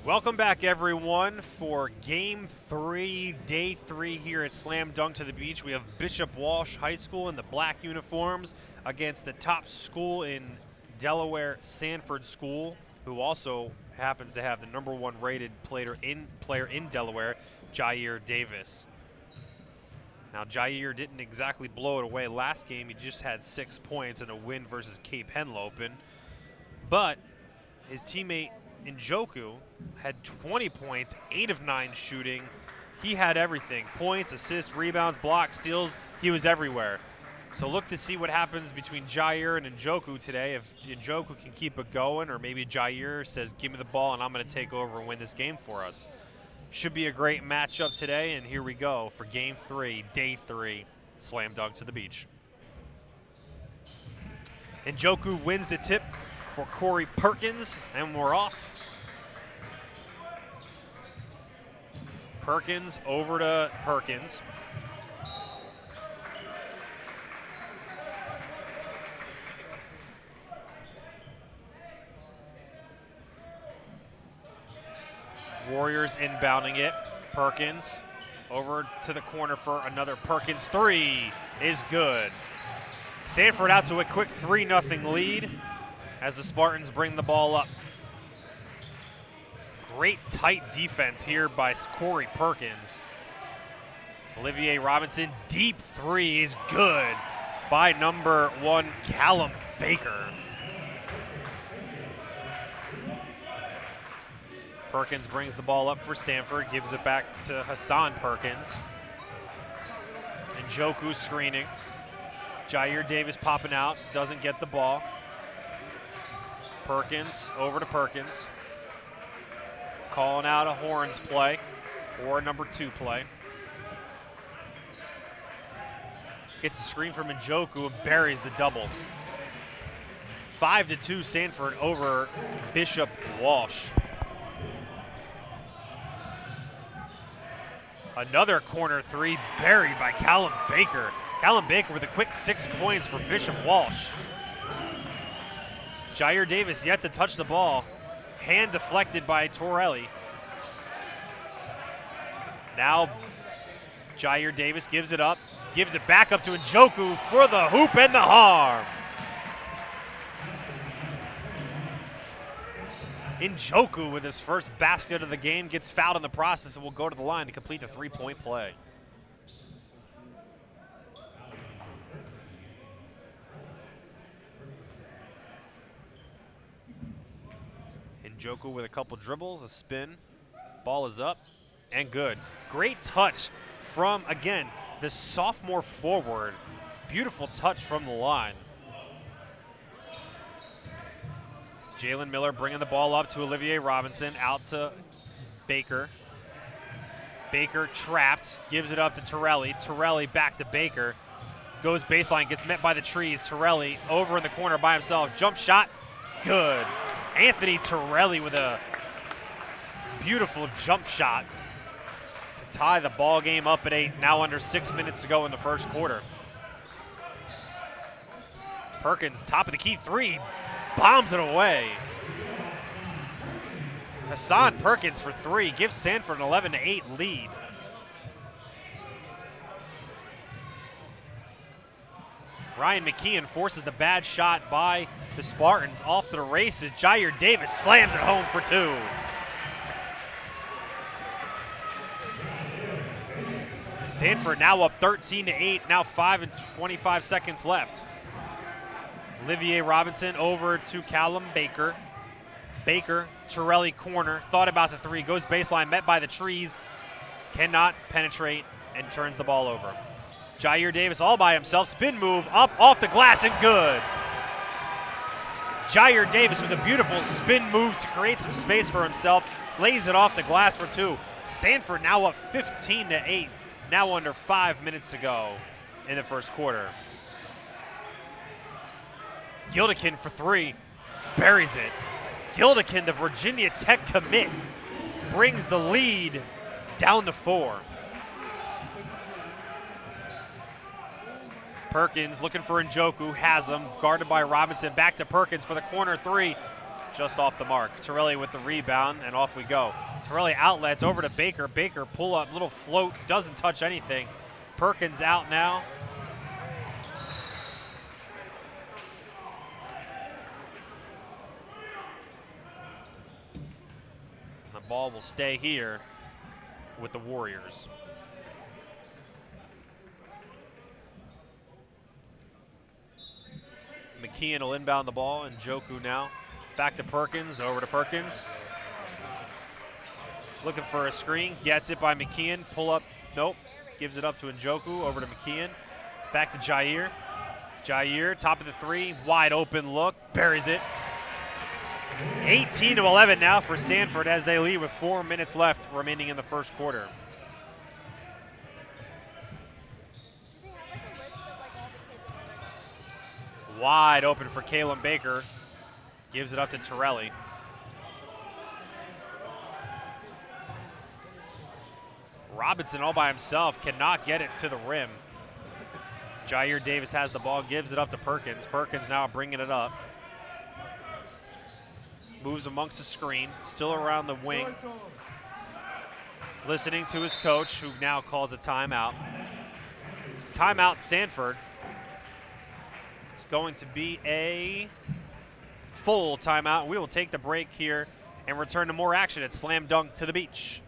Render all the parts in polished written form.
Welcome back, everyone, for Game 3, Day 3 here at Slam Dunk to the Beach. We have Bishop Walsh High School in the black uniforms against the top school in Delaware, Sanford School, who also happens to have the #1 rated player in Delaware, Jair Davis. Now, Jair didn't exactly blow it away last game. He just had 6 points in a win versus Cape Henlopen. But his teammate Njoku had 20 points, 8 of 9 shooting. He had everything. Points, assists, rebounds, blocks, steals. He was everywhere. So look to see what happens between Jair and Njoku today. If Njoku can keep it going, or maybe Jair says, give me the ball and I'm going to take over and win this game for us. Should be a great matchup today, and here we go for Game 3, Day 3, Slam Dunk to the Beach. Njoku wins the tip for Corey Perkins, and we're off. Perkins over to Perkins. Warriors inbounding it. Perkins over to the corner for another Perkins three is good. Sanford out to a quick 3-0 lead as the Spartans bring the ball up. Great tight defense here by Corey Perkins. Olivier Robinson, deep three is good by #1 Callum Baker. Perkins brings the ball up for Stanford, gives it back to Hassan Perkins. Njoku screening. Jair Davis popping out, doesn't get the ball. Perkins over to Perkins. Calling out a horns play or a #2 play. Gets a screen from Njoku and buries the double. 5-2 Sanford over Bishop Walsh. Another corner three buried by Callum Baker. Callum Baker with a quick 6 points for Bishop Walsh. Jair Davis yet to touch the ball. Hand deflected by Torelli. Now Jair Davis gives it up. Gives it back up to Njoku for the hoop and the harm. Njoku with his first basket of the game gets fouled in the process and will go to the line to complete the 3-point play. Njoku with a couple dribbles, a spin. Ball is up and good. Great touch from, again, the sophomore forward. Beautiful touch from the line. Jalen Miller bringing the ball up to Olivier Robinson, out to Baker. Baker trapped, gives it up to Torelli. Torelli back to Baker. Goes baseline, gets met by the trees. Torelli over in the corner by himself. Jump shot, good. Anthony Torelli with a beautiful jump shot to tie the ball game up at 8, now under 6 minutes to go in the first quarter. Perkins, top of the key three, bombs it away. Hassan Perkins for three, gives Sanford an 11-8 lead. Ryan McKeon forces the bad shot by the Spartans off to the races. Jair Davis slams it home for two. Sanford now up 13-8, now 5 and 25 seconds left. Olivier Robinson over to Callum Baker. Baker, Torelli corner, thought about the three, goes baseline, met by the trees, cannot penetrate, and turns the ball over. Jair Davis all by himself, spin move, up, off the glass, and good. Jair Davis with a beautiful spin move to create some space for himself, lays it off the glass for two. Sanford now up 15-8, now under 5 minutes to go in the first quarter. Gildikin for three, buries it. Gildikin, the Virginia Tech commit, brings the lead down to 4. Perkins looking for Njoku, has him, guarded by Robinson, back to Perkins for the corner three. just off the mark. Torelli with the rebound, and off we go. Torelli outlets over to Baker. Baker pull up, little float, doesn't touch anything. Perkins out now. The ball will stay here with the Warriors. McKeon will inbound the ball, and Njoku now. Back to Perkins, over to Perkins. Looking for a screen, gets it by McKeon. Pull up, nope. Gives it up to Njoku, over to McKeon. Back to Jair. Jair, top of the three, wide open look, buries it. 18-11 now for Sanford as they lead with 4 minutes left remaining in the first quarter. Wide open for Kalen Baker. Gives it up to Torelli. Robinson all by himself cannot get it to the rim. Jair Davis has the ball, gives it up to Perkins. Perkins now bringing it up. Moves amongst the screen, still around the wing. Listening to his coach, who now calls a timeout. Timeout, Sanford. It's going to be a full timeout. We will take the break here and return to more action at Slam Dunk to the Beach.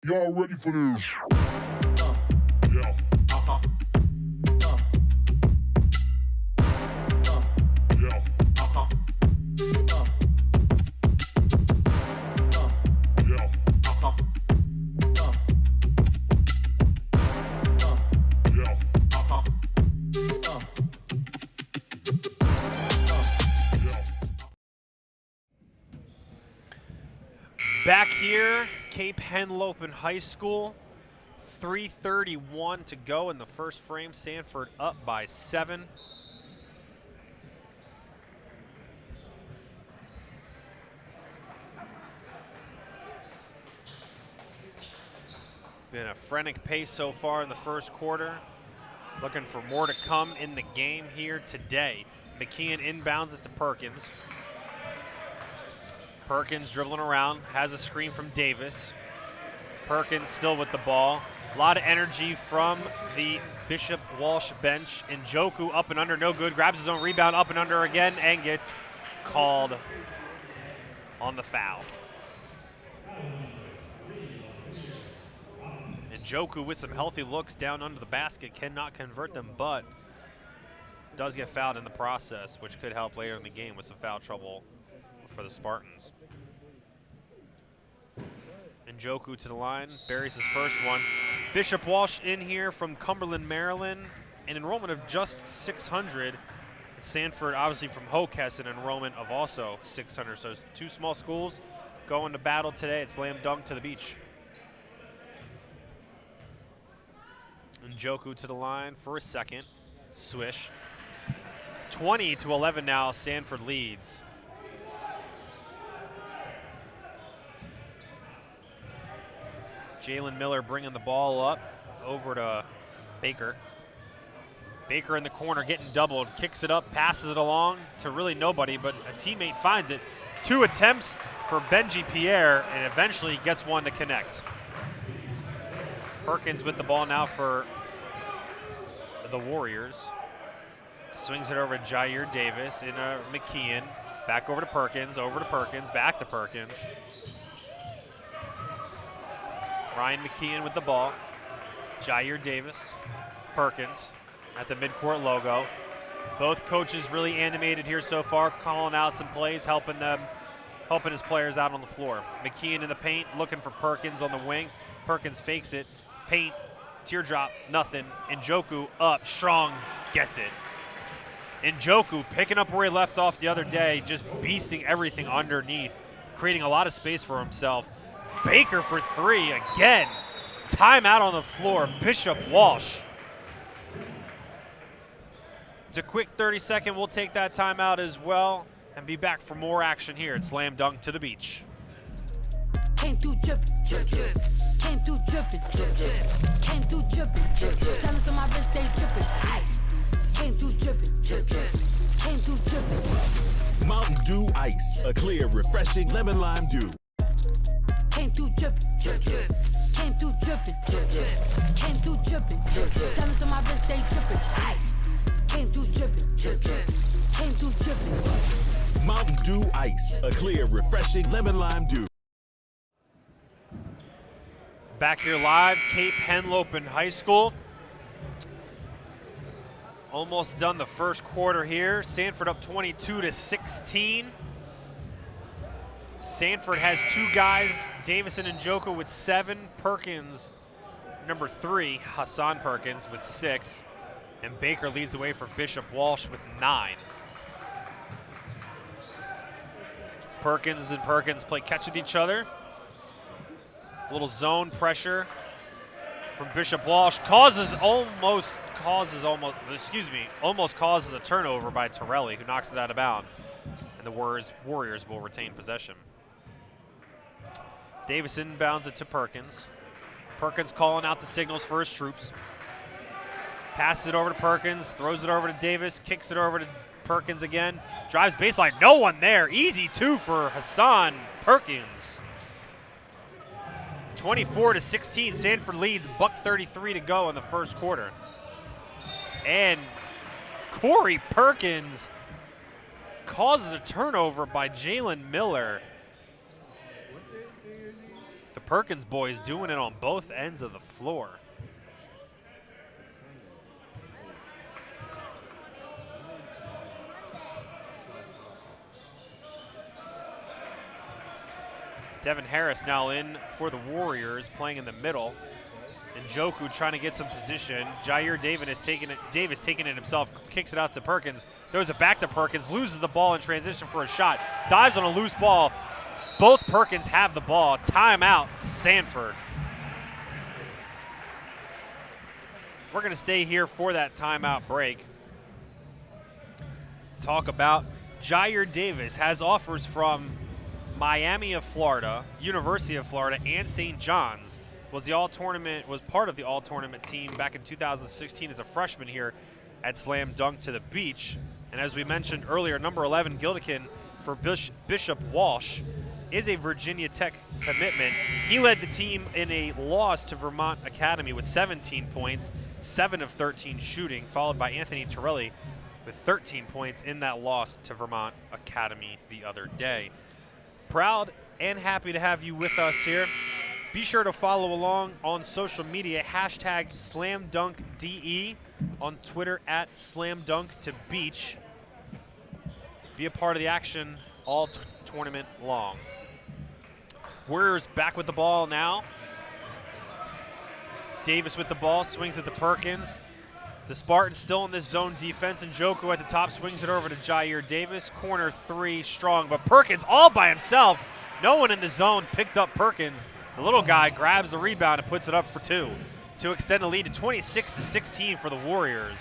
Y'all ready for this? Yeah. Yeah. Yeah. Back here, Cape Henlopen High School, 3:31 to go in the first frame. Sanford up by 7. It's been a frenetic pace so far in the first quarter. Looking for more to come in the game here today. McKeon inbounds it to Perkins. Perkins dribbling around, has a screen from Davis. Perkins still with the ball. A lot of energy from the Bishop Walsh bench. Njoku up and under, no good. Grabs his own rebound, up and under again, and gets called on the foul. Njoku with some healthy looks down under the basket, cannot convert them, but does get fouled in the process, which could help later in the game with some foul trouble for the Spartans. Njoku to the line, buries his first one. Bishop Walsh in here from Cumberland, Maryland, an enrollment of just 600. And Sanford, obviously from Hokess, an enrollment of also 600. So two small schools going to battle today at Slam Dunk to the Beach. Njoku to the line for a second. Swish. 20-11 now, Sanford leads. Jalen Miller bringing the ball up over to Baker. Baker in the corner getting doubled, kicks it up, passes it along to really nobody, but a teammate finds it. 2 attempts for Benji Pierre, and eventually gets one to connect. Perkins with the ball now for the Warriors. Swings it over to Jair Davis in a McKeon. Back over to Perkins, back to Perkins. Ryan McKeon with the ball. Jair Davis, Perkins at the midcourt logo. Both coaches really animated here so far, calling out some plays, helping his players out on the floor. McKeon in the paint, looking for Perkins on the wing. Perkins fakes it, paint, teardrop, nothing. Njoku up, strong, gets it. Njoku picking up where he left off the other day, just beasting everything underneath, creating a lot of space for himself. Baker for three again. Timeout on the floor, Bishop Walsh. It's a quick 30-second. We'll take that timeout as well and be back for more action here at Slam Dunk to the Beach. Came through drippin', drip, drip. Came through drippin', drip, drip. Came through drippin', drip, drip. Diamonds on my wrist, they drippin', ice. Came through drippin', drip, drip. Came through drippin'. Mountain Dew Ice, a clear, refreshing lemon lime dew. Came through drippin', drip, drip. Came through drippin', drip, drip. Came through drippin', drip, drip. Diamonds on my wrist, they drippin', ice. Came through drippin', drip, drip. Came through drippin'. Mountain Dew Ice, a clear, refreshing lemon lime dew. Back here live, Cape Henlopen High School. Almost done the first quarter here. Sanford up 22-16. Sanford has two guys, Davison and Njoku with 7, Perkins, number 3, Hassan Perkins with 6, and Baker leads the way for Bishop Walsh with 9. Perkins and Perkins play catch with each other. A little zone pressure from Bishop Walsh almost causes a turnover by Torelli, who knocks it out of bounds, and the Warriors will retain possession. Davison bounds it to Perkins. Perkins calling out the signals for his troops. Passes it over to Perkins, throws it over to Davis, kicks it over to Perkins again. Drives baseline, no one there. Easy two for Hassan Perkins. 24-16, Sanford leads, $1:33 to go in the first quarter. And Corey Perkins causes a turnover by Jalen Miller. The Perkins boys doing it on both ends of the floor. Devin Harris now in for the Warriors, playing in the middle. Njoku trying to get some position. Jair Davis taking it himself, kicks it out to Perkins. Throws it back to Perkins, loses the ball in transition for a shot. Dives on a loose ball. Both Perkins have the ball. Timeout, Sanford. We're going to stay here for that timeout break. Talk about Jair Davis has offers from Miami of Florida, University of Florida, and St. John's. Was part of the all-tournament team back in 2016 as a freshman here at Slam Dunk to the Beach. And as we mentioned earlier, number 11, Gildican for Bishop Walsh, is a Virginia Tech commitment. He led the team in a loss to Vermont Academy with 17 points, 7 of 13 shooting, followed by Anthony Torelli with 13 points in that loss to Vermont Academy the other day. Proud and happy to have you with us here. Be sure to follow along on social media, hashtag SlamDunkDE, on Twitter at SlamDunkToBeach. Be a part of the action all tournament long. Warriors back with the ball now. Davis with the ball, swings it to Perkins. The Spartans still in this zone defense, and Njoku at the top swings it over to Jair Davis. Corner three strong, but Perkins all by himself. No one in the zone picked up Perkins. The little guy grabs the rebound and puts it up for 2 to extend the lead to 26-16 for the Warriors.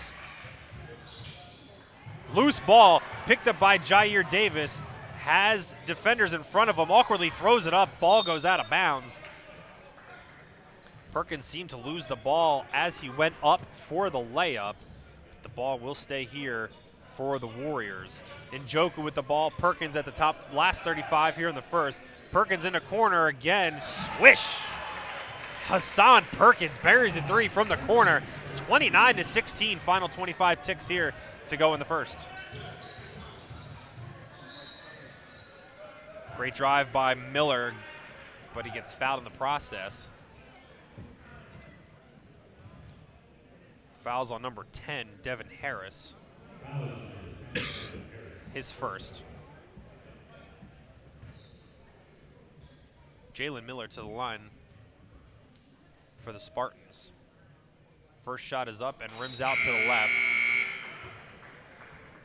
Loose ball picked up by Jair Davis. Has defenders in front of him. Awkwardly throws it up. Ball goes out of bounds. Perkins seemed to lose the ball as he went up for the layup. The ball will stay here for the Warriors. Njoku with the ball. Perkins at the top. Last 35 here in the first. Perkins in the corner again. Swish! Hassan Perkins buries the 3 from the corner. 29-16. Final 25 ticks here to go in the first. Great drive by Miller, but he gets fouled in the process. Fouls on number 10, Devin Harris. His first. Jalen Miller to the line for the Spartans. First shot is up and rims out to the left.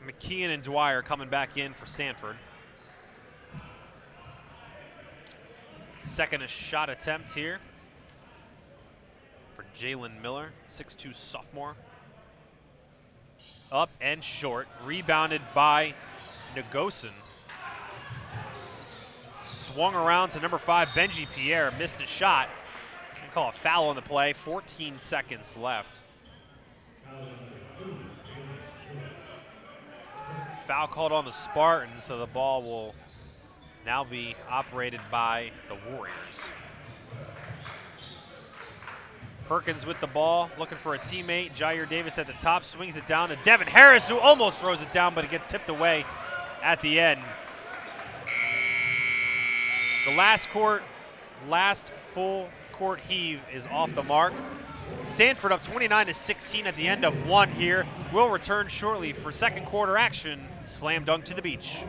McKeon and Dwyer coming back in for Sanford. Second shot attempt here for Jalen Miller, 6'2" sophomore. Up and short, rebounded by Nagosin. Swung around to number 5, Benji Pierre, missed a shot. They call a foul on the play, 14 seconds left. Foul called on the Spartans, so the ball will now be operated by the Warriors. Perkins with the ball, looking for a teammate. Jair Davis at the top, swings it down to Devin Harris, who almost throws it down, but it gets tipped away at the end. The last full court heave is off the mark. Sanford up 29-16 at the end of one here. We'll return shortly for second quarter action. Slam dunk to the beach.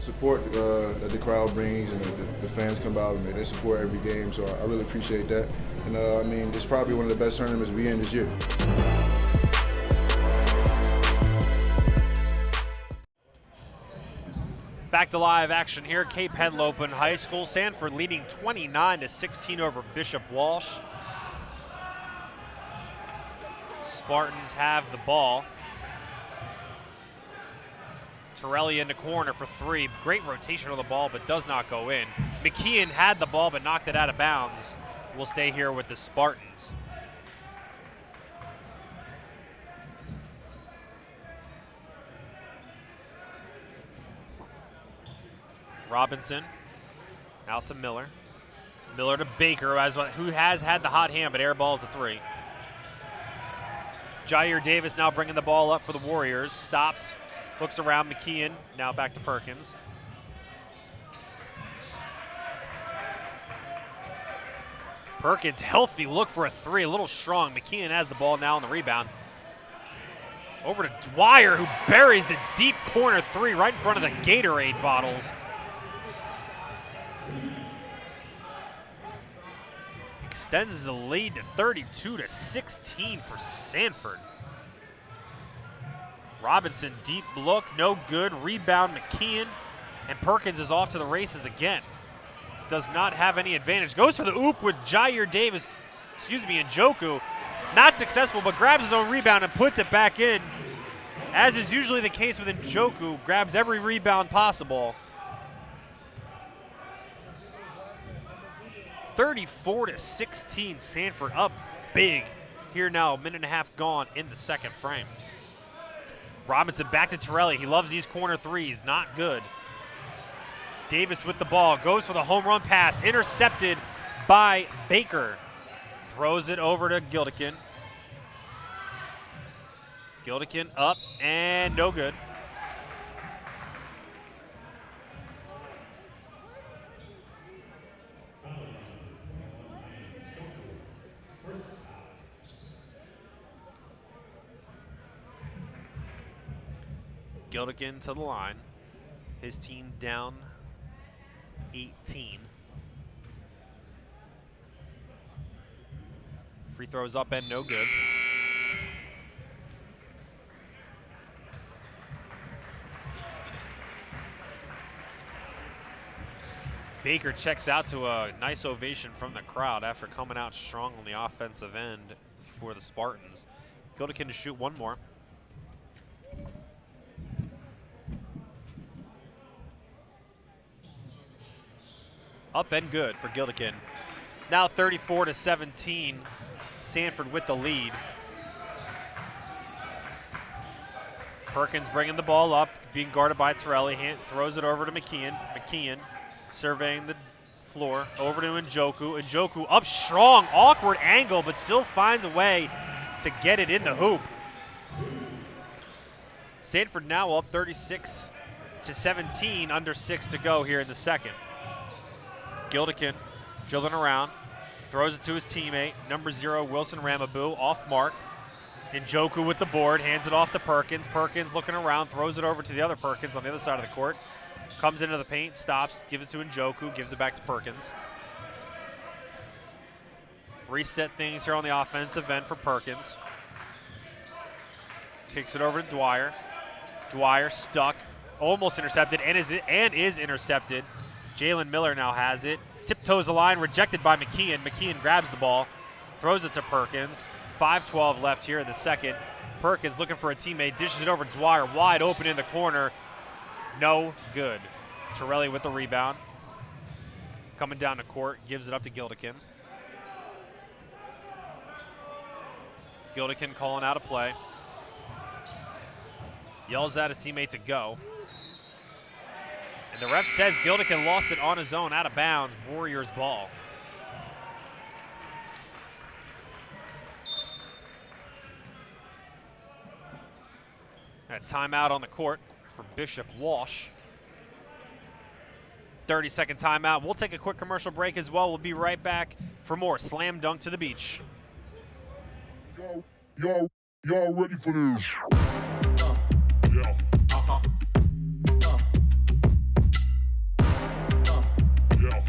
Support that the crowd brings and the fans come out and they support every game, so I really appreciate that. And I mean, it's probably one of the best tournaments we in this year. Back to live action here, Cape Henlopen High School. Sanford leading 29-16 over Bishop Walsh. Spartans have the ball. Torelli in the corner for three. Great rotation on the ball, but does not go in. McKeon had the ball, but knocked it out of bounds. We'll stay here with the Spartans. Robinson out to Miller. Miller to Baker, who has had the hot hand, but airballs the three. Jair Davis now bringing the ball up for the Warriors. Stops. Looks around, McKeon, now back to Perkins. Perkins, healthy look for a three, a little strong. McKeon has the ball now on the rebound. Over to Dwyer, who buries the deep corner three right in front of the Gatorade bottles. Extends the lead to 32-16 for Sanford. Robinson, deep look, no good. Rebound, McKeon. And Perkins is off to the races again. Does not have any advantage. Goes for the oop with Jair Davis, and Njoku. Not successful, but grabs his own rebound and puts it back in. As is usually the case with Njoku, grabs every rebound possible. 34-16, Sanford up big. Here now, a minute and a half gone in the second frame. Robinson back to Torelli. He loves these corner threes. Not good. Davis with the ball. Goes for the home run pass. Intercepted by Baker. Throws it over to Gildikin. Gildikin up and no good. Gildikin to the line. His team down 18. Free throws up and no good. Baker checks out to a nice ovation from the crowd after coming out strong on the offensive end for the Spartans. Gildikin to shoot one more. Up and good for Gildikin. Now 34-17, Sanford with the lead. Perkins bringing the ball up, being guarded by Torelli. Throws it over to McKeon. McKeon surveying the floor. Over to Njoku. Njoku up strong, awkward angle, but still finds a way to get it in the hoop. Sanford now up 36-17, under 6 to go here in the second. Gildikin dribbling around, throws it to his teammate, number 0, Wilson Ramabou, off mark. Njoku with the board, hands it off to Perkins. Perkins looking around, throws it over to the other Perkins on the other side of the court. Comes into the paint, stops, gives it to Njoku, gives it back to Perkins. Reset things here on the offensive end for Perkins. Kicks it over to Dwyer. Dwyer stuck, almost intercepted, and is intercepted. Jalen Miller now has it. Tiptoes the line, rejected by McKeon. McKeon grabs the ball, throws it to Perkins. 5:12 left here in the second. Perkins looking for a teammate, dishes it over to Dwyer, wide open in the corner. No good. Torelli with the rebound. Coming down the court, gives it up to Gildikin. Gildikin calling out a play. Yells at his teammate to go. And the ref says Gildikin lost it on his own, out of bounds. Warriors ball. A timeout on the court for Bishop Walsh. 30-second timeout. We'll take a quick commercial break as well. We'll be right back for more Slam Dunk to the Beach. Y'all ready for this? Yeah. Yeah. Yeah.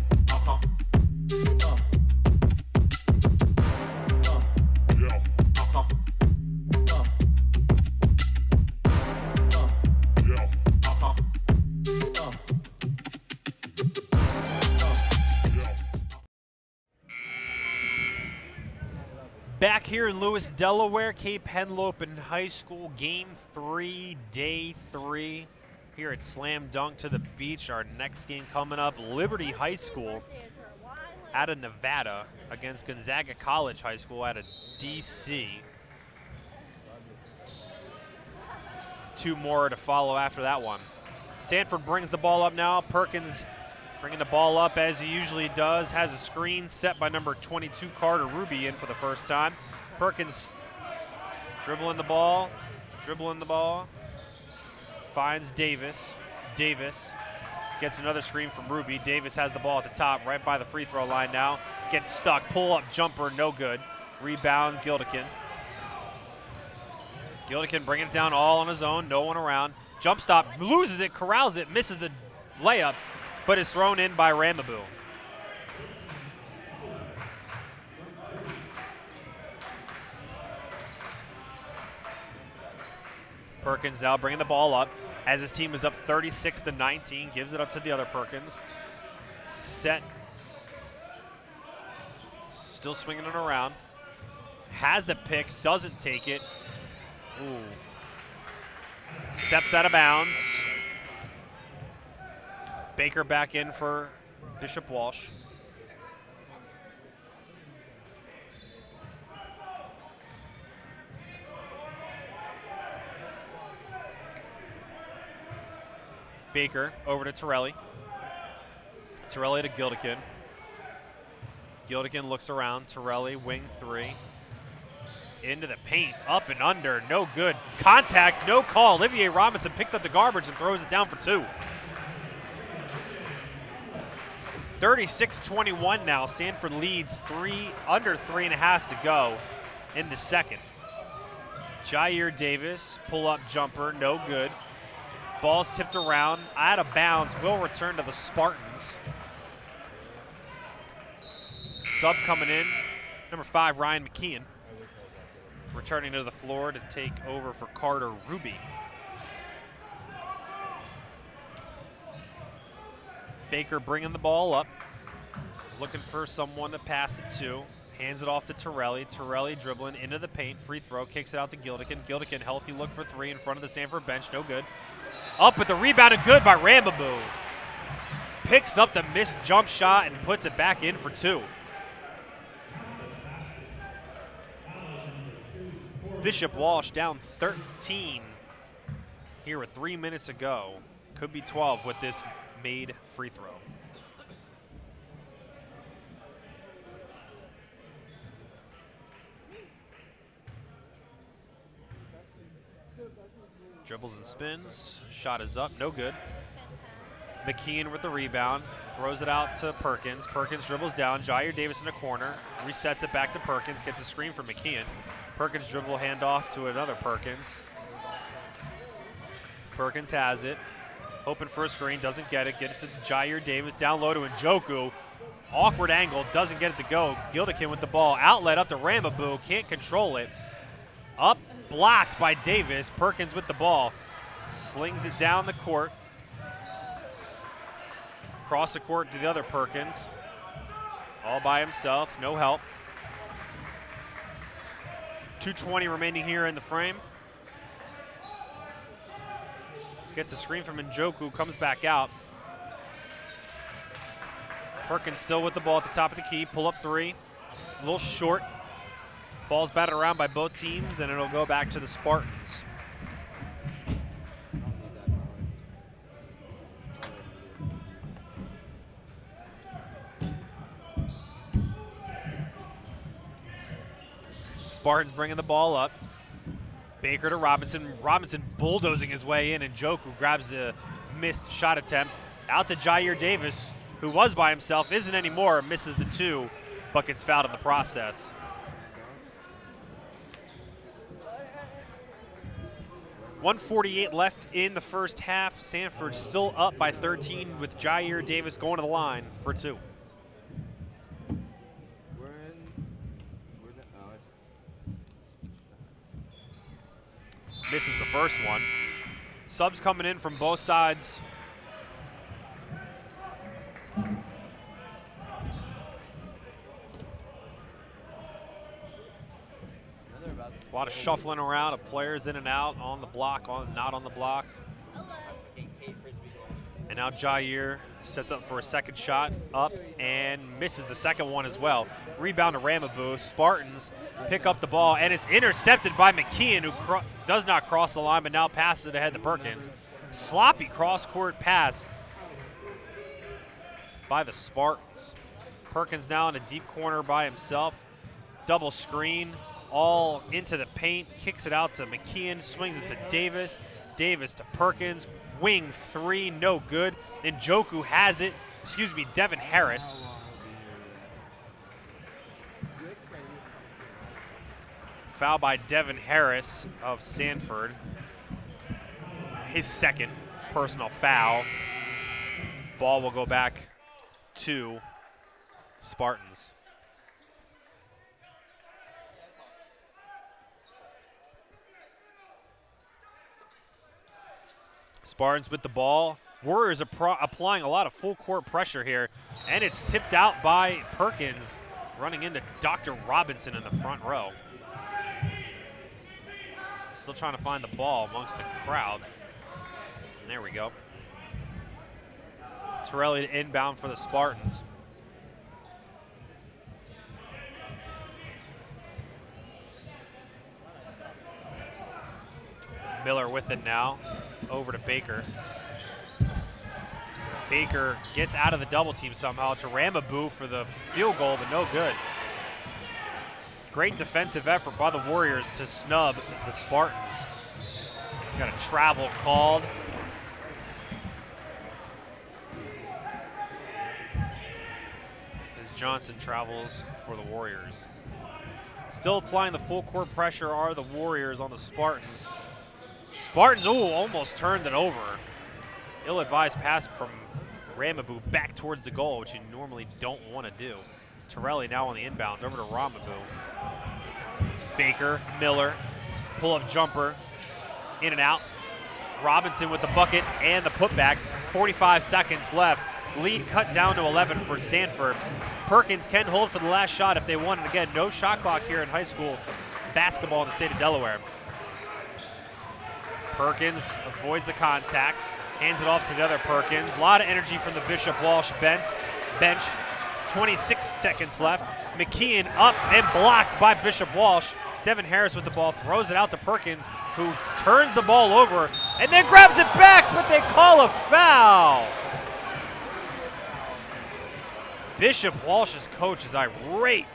Back here in Lewis, Delaware, Cape Henlopen High School, Game 3, Day 3, here at Slam Dunk to the Beach. Our next game coming up, Liberty High School out of Nevada against Gonzaga College High School out of D.C. 2 more to follow after that one. Sanford brings the ball up now. Perkins bringing the ball up as he usually does. Has a screen set by number 22, Carter Ruby, in for the first time. Perkins dribbling the ball. Finds Davis. Davis gets another screen from Ruby. Davis has the ball at the top, right by the free throw line now. Gets stuck, pull-up jumper, no good. Rebound, Gildikin. Gildikin bringing it down all on his own, no one around. Jump stop, loses it, corrals it, misses the layup, but is thrown in by Ramabou. Perkins now bringing the ball up as his team is up 36-19, gives it up to the other Perkins. Set, still swinging it around. Has the pick, doesn't take it. Ooh. Steps out of bounds. Baker back in for Bishop Walsh. Baker over to Torelli. Torelli to Gildikin. Gildikin looks around. Torelli, wing 3. Into the paint, up and under, no good. Contact, no call. Olivier Robinson picks up the garbage and throws it down for 2. 36-21 now. Sanford leads under 3.5 to go in the second. Jair Davis, pull-up jumper, no good. Ball's tipped around, out of bounds, will return to the Spartans. Sub coming in, number 5, Ryan McKeon. Returning to the floor to take over for Carter Ruby. Baker bringing the ball up, looking for someone to pass it to. Hands it off to Torelli. Torelli dribbling into the paint, free throw, kicks it out to Gildikin. Gildikin, healthy look for 3 in front of the Sanford bench, no good. Up with the rebound and good by Ramabou. picks up the missed jump shot and puts it back in for 2. Bishop Walsh down 13 here with 3 minutes to go. Could be 12 with this made free throw. Dribbles and spins. Shot is up, no good. McKeon with the rebound. Throws it out to Perkins. Perkins dribbles down. Jair Davis in the corner. Resets it back to Perkins. Gets a screen from McKeon. Perkins dribble handoff to another Perkins. Perkins has it. Hoping for a screen. Doesn't get it. Gets it to Jair Davis. Down low to Njoku. Awkward angle. Doesn't get it to go. Gildikin with the ball. Outlet up to Ramaboo. Can't control it. Up. Blocked by Davis. Perkins with the ball. Slings it down the court. Across the court to the other Perkins. All by himself. No help. 2:20 remaining here in the frame. Gets a screen from Njoku. Comes back out. Perkins still with the ball at the top of the key. Pull up 3. A little short. Ball's batted around by both teams, and it'll go back to the Spartans. Spartans bringing the ball up. Baker to Robinson. Robinson bulldozing his way in, and Njoku grabs the missed shot attempt. Out to Jair Davis, who was by himself, isn't anymore, misses the 2, but gets fouled in the process. .148 left in the first half. Sanford still up by 13 with Jair Davis going to the line for 2. Misses the first one. Subs coming in from both sides. A lot of shuffling around of players in and out, on the block, not on the block. And now Jair sets up for a second shot, up, and misses the second one as well. Rebound to Ramaboo. Spartans pick up the ball, and it's intercepted by McKeon, who does not cross the line, but now passes it ahead to Perkins. Sloppy cross-court pass by the Spartans. Perkins now in a deep corner by himself. Double screen, all into the paint, kicks it out to McKeon, swings it to Davis. Davis to Perkins, wing 3, no good. Njoku has it, Devin Harris. Foul by Devin Harris of Sanford. His second personal foul. Ball will go back to Spartans. Spartans with the ball. Warriors are applying a lot of full court pressure here, and it's tipped out by Perkins, running into Dr. Robinson in the front row. Still trying to find the ball amongst the crowd. And there we go. Torelli to inbound for the Spartans. Miller with it now. Over to Baker. Baker gets out of the double team somehow to Ramaboo for the field goal, but no good. Great defensive effort by the Warriors to snub the Spartans. Got a travel called. As Johnson travels for the Warriors. Still applying the full court pressure are the Warriors on the Spartans. Spartans, almost turned it over. Ill-advised pass from Ramaboo back towards the goal, which you normally don't want to do. Torelli now on the inbounds, over to Ramaboo. Baker, Miller, pull-up jumper, in and out. Robinson with the bucket and the putback. 45 seconds left. Lead cut down to 11 for Sanford. Perkins can hold for the last shot if they want. And again, no shot clock here in high school basketball in the state of Delaware. Perkins avoids the contact. Hands it off to the other Perkins. A lot of energy from the Bishop Walsh bench. 26 seconds left. McKeon up and blocked by Bishop Walsh. Devin Harris with the ball, throws it out to Perkins, who turns the ball over and then grabs it back, but they call a foul. Bishop Walsh's coach is irate.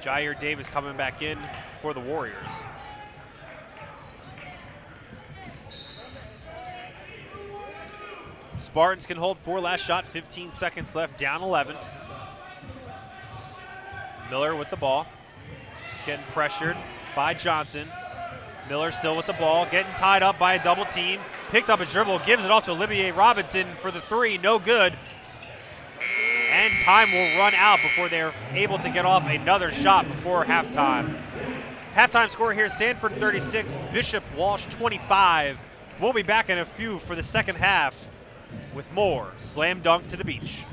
Jair Davis coming back in for the Warriors. Spartans can hold 4, last shot, 15 seconds left, down 11. Miller with the ball, getting pressured by Johnson. Miller still with the ball, getting tied up by a double team. Picked up a dribble, gives it off to Olivier Robinson for the 3, no good. And time will run out before they're able to get off another shot before halftime. Halftime score here, Sanford 36, Bishop Walsh 25. We'll be back in a few for the second half with more Slam Dunk to the Beach.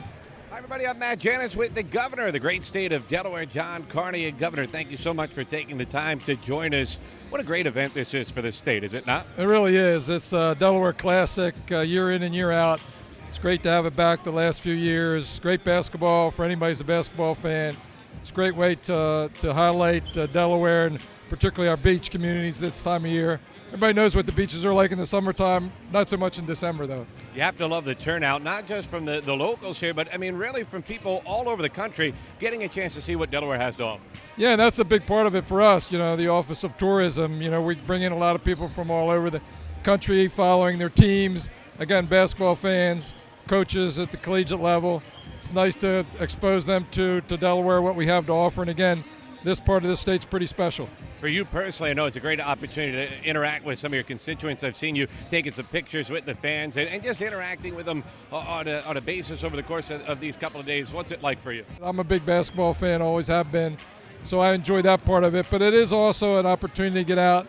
Hi, everybody. I'm Matt Janis with the governor of the great state of Delaware, John Carney. And Governor, thank you so much for taking the time to join us. What a great event this is for the state, is it not? It really is. It's a Delaware Classic year in and year out. It's great to have it back the last few years. Great basketball for anybody who's a basketball fan. It's a great way to highlight Delaware and particularly our beach communities this time of year. Everybody knows what the beaches are like in the summertime, not so much in December, though. You have to love the turnout, not just from the locals here, but, I mean, really from people all over the country getting a chance to see what Delaware has to offer. Yeah, that's a big part of it for us, the Office of Tourism. We bring in a lot of people from all over the country following their teams. Again, basketball fans, coaches at the collegiate level. It's nice to expose them to Delaware, what we have to offer. And again, this part of the state's pretty special. For you personally, I know it's a great opportunity to interact with some of your constituents. I've seen you taking some pictures with the fans and just interacting with them on a basis over the course of these couple of days. What's it like for you? I'm a big basketball fan, always have been, so I enjoy that part of it. But it is also an opportunity to get out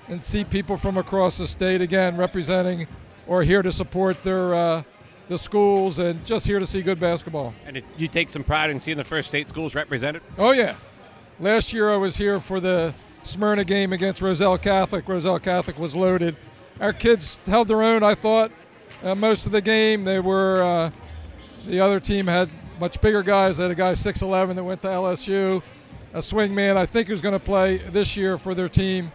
and see people from across the state, again, representing or here to support their the schools and just here to see good basketball. And you take some pride in seeing the first state schools represented? Oh, yeah. Last year I was here for the Smyrna game against Roselle Catholic. Roselle Catholic was loaded. Our kids held their own, I thought, most of the game. They were the other team had much bigger guys. They had a guy 6'11" that went to LSU, a swingman I think who's going to play this year for their team,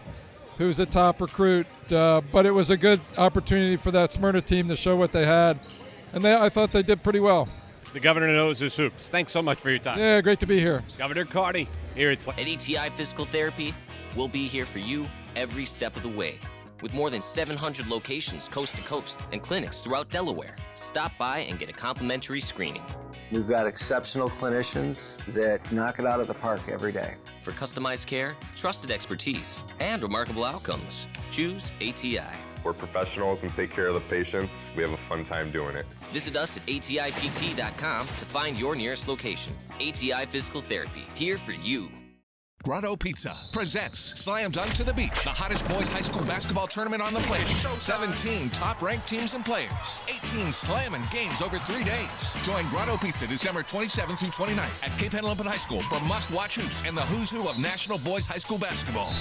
who's a top recruit. But it was a good opportunity for that Smyrna team to show what they had. And I thought they did pretty well. The governor knows his hoops. Thanks so much for your time. Yeah, great to be here. Governor Carney here at At ETI Physical Therapy, we'll be here for you every step of the way. With more than 700 locations coast to coast and clinics throughout Delaware, stop by and get a complimentary screening. We've got exceptional clinicians that knock it out of the park every day. For customized care, trusted expertise, and remarkable outcomes, choose ATI. We're professionals and take care of the patients. We have a fun time doing it. Visit us at ATIPT.com to find your nearest location. ATI Physical Therapy, here for you. Grotto Pizza presents Slam Dunk to the Beach, the hottest boys high school basketball tournament on the planet. 17 top-ranked teams and players, 18 slamming games over 3 days. Join Grotto Pizza December 27th through 29th at Cape Henlopen High School for must-watch hoops and the who's who of national boys high school basketball.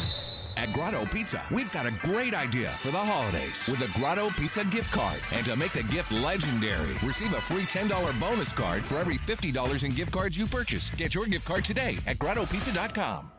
At Grotto Pizza, we've got a great idea for the holidays with a Grotto Pizza gift card. And to make the gift legendary, receive a free $10 bonus card for every $50 in gift cards you purchase. Get your gift card today at GrottoPizza.com.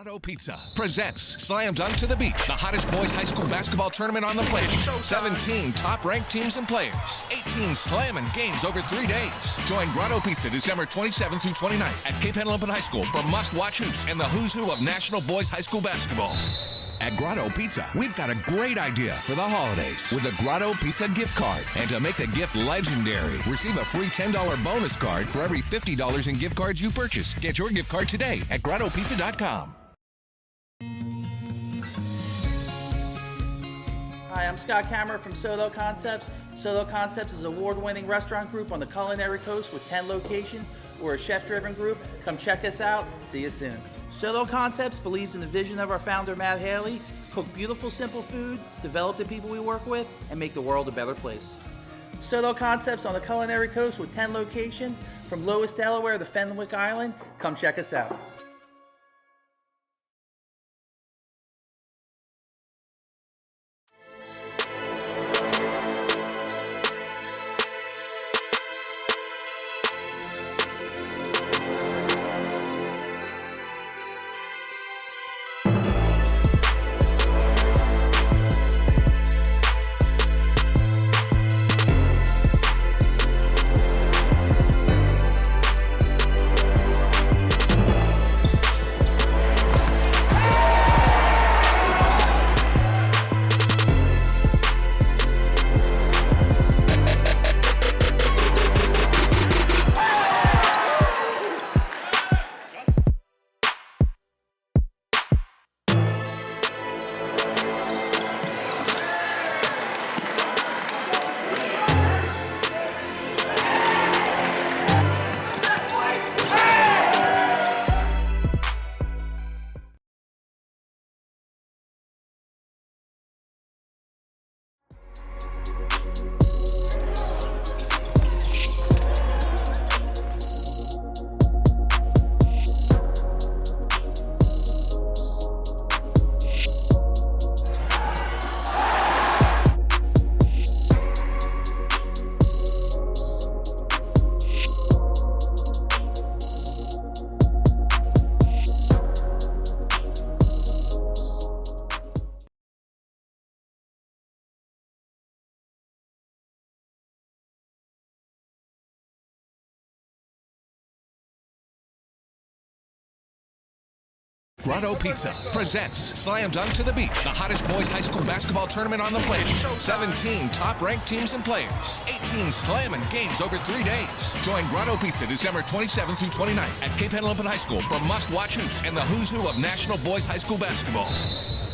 Grotto Pizza presents Slam Dunk to the Beach, the hottest boys high school basketball tournament on the planet. 17 top-ranked teams and players, 18 slamming games over 3 days. Join Grotto Pizza December 27th through 29th at Cape Henlopen High School for must-watch hoops and the who's who of national boys high school basketball. At Grotto Pizza, we've got a great idea for the holidays with a Grotto Pizza gift card. And to make the gift legendary, receive a free $10 bonus card for every $50 in gift cards you purchase. Get your gift card today at GrottoPizza.com. Hi, I'm Scott Kammerer from Solo Concepts. Solo Concepts is an award-winning restaurant group on the culinary coast with 10 locations. We're a chef-driven group. Come check us out. See you soon. Solo Concepts believes in the vision of our founder, Matt Haley: cook beautiful, simple food, develop the people we work with, and make the world a better place. Solo Concepts on the culinary coast with 10 locations from Lewis, Delaware to Fenwick Island. Come check us out. Grotto Pizza presents Slam Dunk to the Beach, the hottest boys high school basketball tournament on the planet. 17 top-ranked teams and players, 18 slamming games over 3 days. Join Grotto Pizza December 27th through 29th at Cape Henlopen High School for must-watch hoops and the who's who of national boys high school basketball.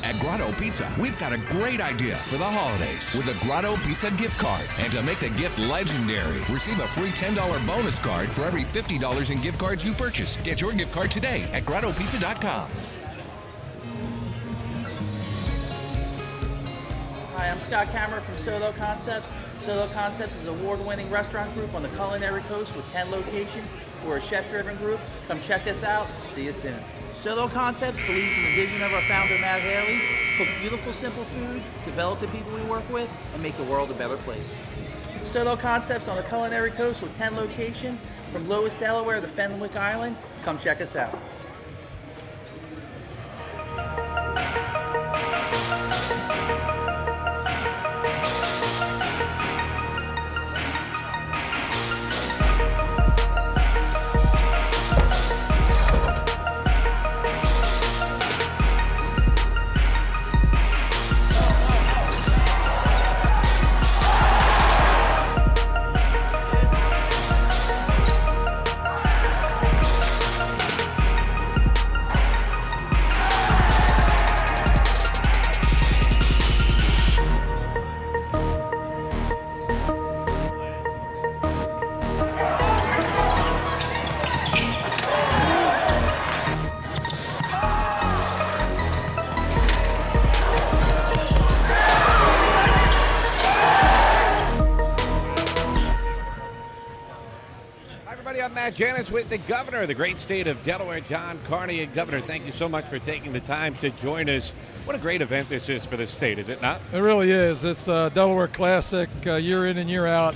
At Grotto Pizza, we've got a great idea for the holidays with a Grotto Pizza gift card. And to make the gift legendary, receive a free $10 bonus card for every $50 in gift cards you purchase. Get your gift card today at GrottoPizza.com. Hi, I'm Scott Kammerer from Solo Concepts. Solo Concepts is an award-winning restaurant group on the culinary coast with 10 locations. We're a chef-driven group. Come check us out. See you soon. Solo Concepts believes in the vision of our founder, Matt Haley: cook beautiful, simple food, develop the people we work with, and make the world a better place. Solo Concepts on the culinary coast with 10 locations from Lewis, Delaware to Fenwick Island. Come check us out. I'm Matt Janis with the governor of the great state of Delaware, John Carney. And Governor, thank you so much for taking the time to join us. What a great event this is for the state, is it not? It really is. It's a Delaware Classic year in and year out.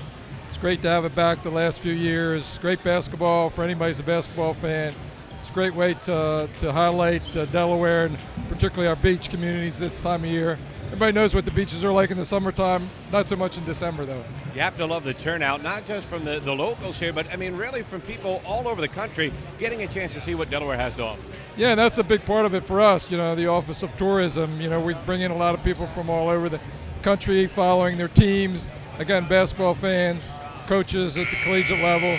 It's great to have it back the last few years. Great basketball for anybody who's a basketball fan. It's a great way to highlight Delaware and particularly our beach communities this time of year. Everybody knows what the beaches are like in the summertime, not so much in December though. You have to love the turnout, not just from the locals here, but I mean really from people all over the country getting a chance to see what Delaware has to offer. Yeah, and that's a big part of it for us, the Office of Tourism. We bring in a lot of people from all over the country following their teams. Again, basketball fans, coaches at the collegiate level.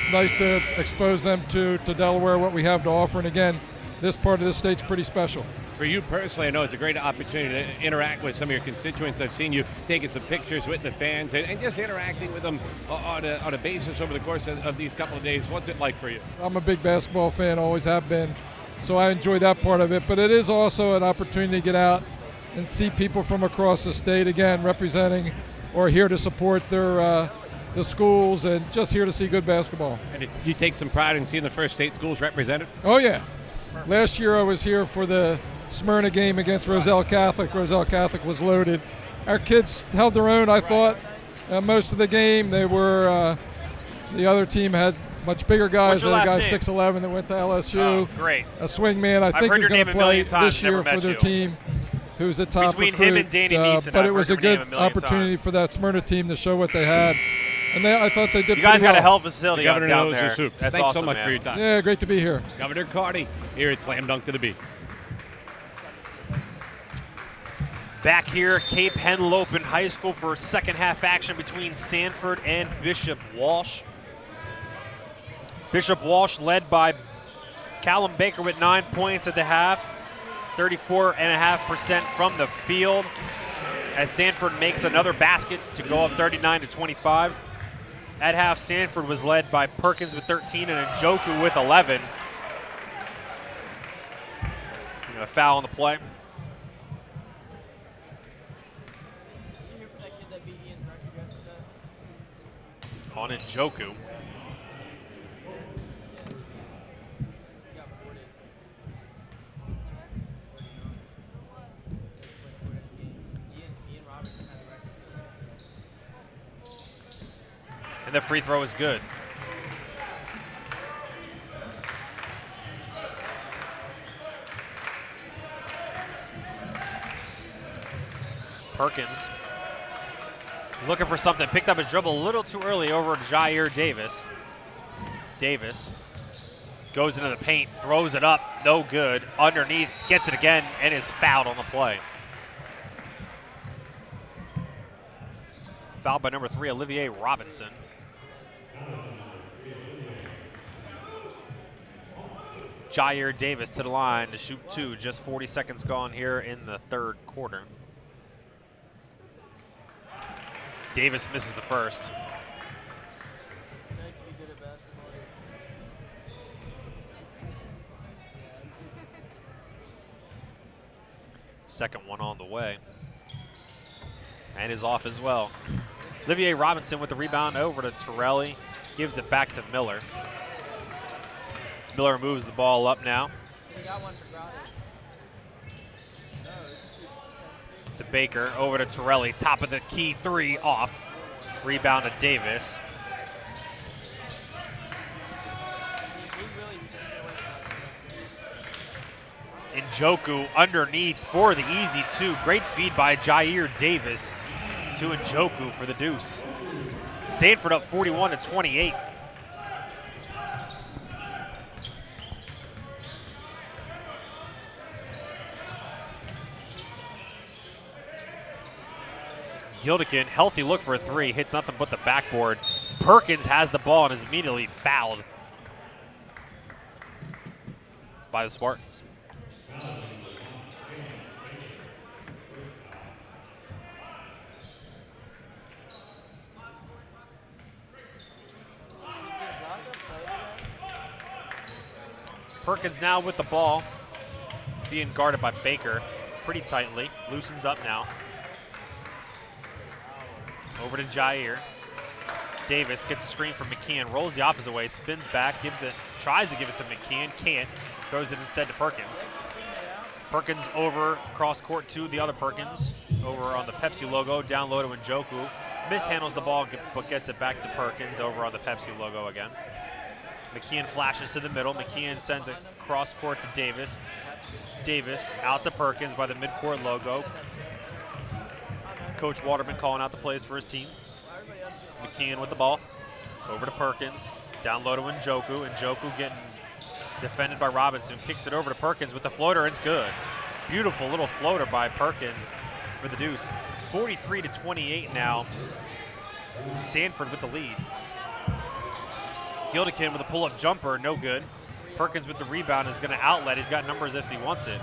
It's nice to expose them to Delaware, what we have to offer. And again, this part of the state's pretty special. For you personally, I know it's a great opportunity to interact with some of your constituents. I've seen you taking some pictures with the fans and just interacting with them on a basis over the course of these couple of days. What's it like for you? I'm a big basketball fan, always have been, so I enjoy that part of it. But it is also an opportunity to get out and see people from across the state, again, representing or here to support their the schools and just here to see good basketball. And do you take some pride in seeing the first state schools represented? Oh, yeah. Last year I was here for the Smyrna game against Roselle Catholic. Roselle Catholic was loaded. Our kids held their own, I thought, most of the game. They were, the other team had much bigger guys. The other guy 6'11" that went to LSU. Oh, great. A swing man, I think, is going to play this year for their team, who's a top Between recruit. him and Danny Neeson, but I've it was a heard your name good a million opportunity times. for that Smyrna team to show what they had. And I thought they did You guys pretty got well. a hell of a facility The governor down knows there. his hoops. That's Thanks awesome, so much man. for your time. Yeah, great to be here. Governor Carty here at Slam Dunk to the Beach. Back here at Cape Henlopen High School for second half action between Sanford and Bishop Walsh. Bishop Walsh led by Callum Baker with 9 points at the half, 34.5% from the field, as Sanford makes another basket to go up 39-25. At half, Sanford was led by Perkins with 13 and Njoku with 11. A foul on the play. On Njoku. And the free throw is good. Perkins looking for something. Picked up his dribble a little too early over to Jair Davis. Davis goes into the paint, throws it up, no good. Underneath, gets it again, and is fouled on the play. Fouled by number 3, Olivier Robinson. Jair Davis to the line to shoot 2. Just 40 seconds gone here in the third quarter. Davis misses the first. Second one on the way. And is off as well. Olivier Robinson with the rebound over to Torelli. Gives it back to Miller. Miller moves the ball up now. To Baker, over to Torelli. Top of the key 3 off. Rebound to Davis. Njoku underneath for the easy 2. Great feed by Jair Davis to Njoku for the deuce. Sanford up 41-28. Gildican, healthy look for a 3, hits nothing but the backboard. Perkins has the ball and is immediately fouled by the Spartans. Perkins now with the ball, being guarded by Baker pretty tightly. Loosens up now. Over to Jair. Davis gets a screen from McKeon, rolls the opposite way, spins back, gives it, tries to give it to McKeon, can't, throws it instead to Perkins. Perkins over cross court to the other Perkins, over on the Pepsi logo, down low to Njoku. Mishandles the ball, but gets it back to Perkins over on the Pepsi logo again. McKeon flashes to the middle. McKeon sends it cross court to Davis. Davis out to Perkins by the midcourt logo. Coach Waterman calling out the plays for his team. McKeon with the ball. Over to Perkins. Down low to Njoku. Njoku getting defended by Robinson. Kicks it over to Perkins with the floater. It's good. Beautiful little floater by Perkins for the deuce. 43-28 now. Sanford with the lead. Gildikin with a pull-up jumper, no good. Perkins with the rebound is going to outlet. He's got numbers if he wants it.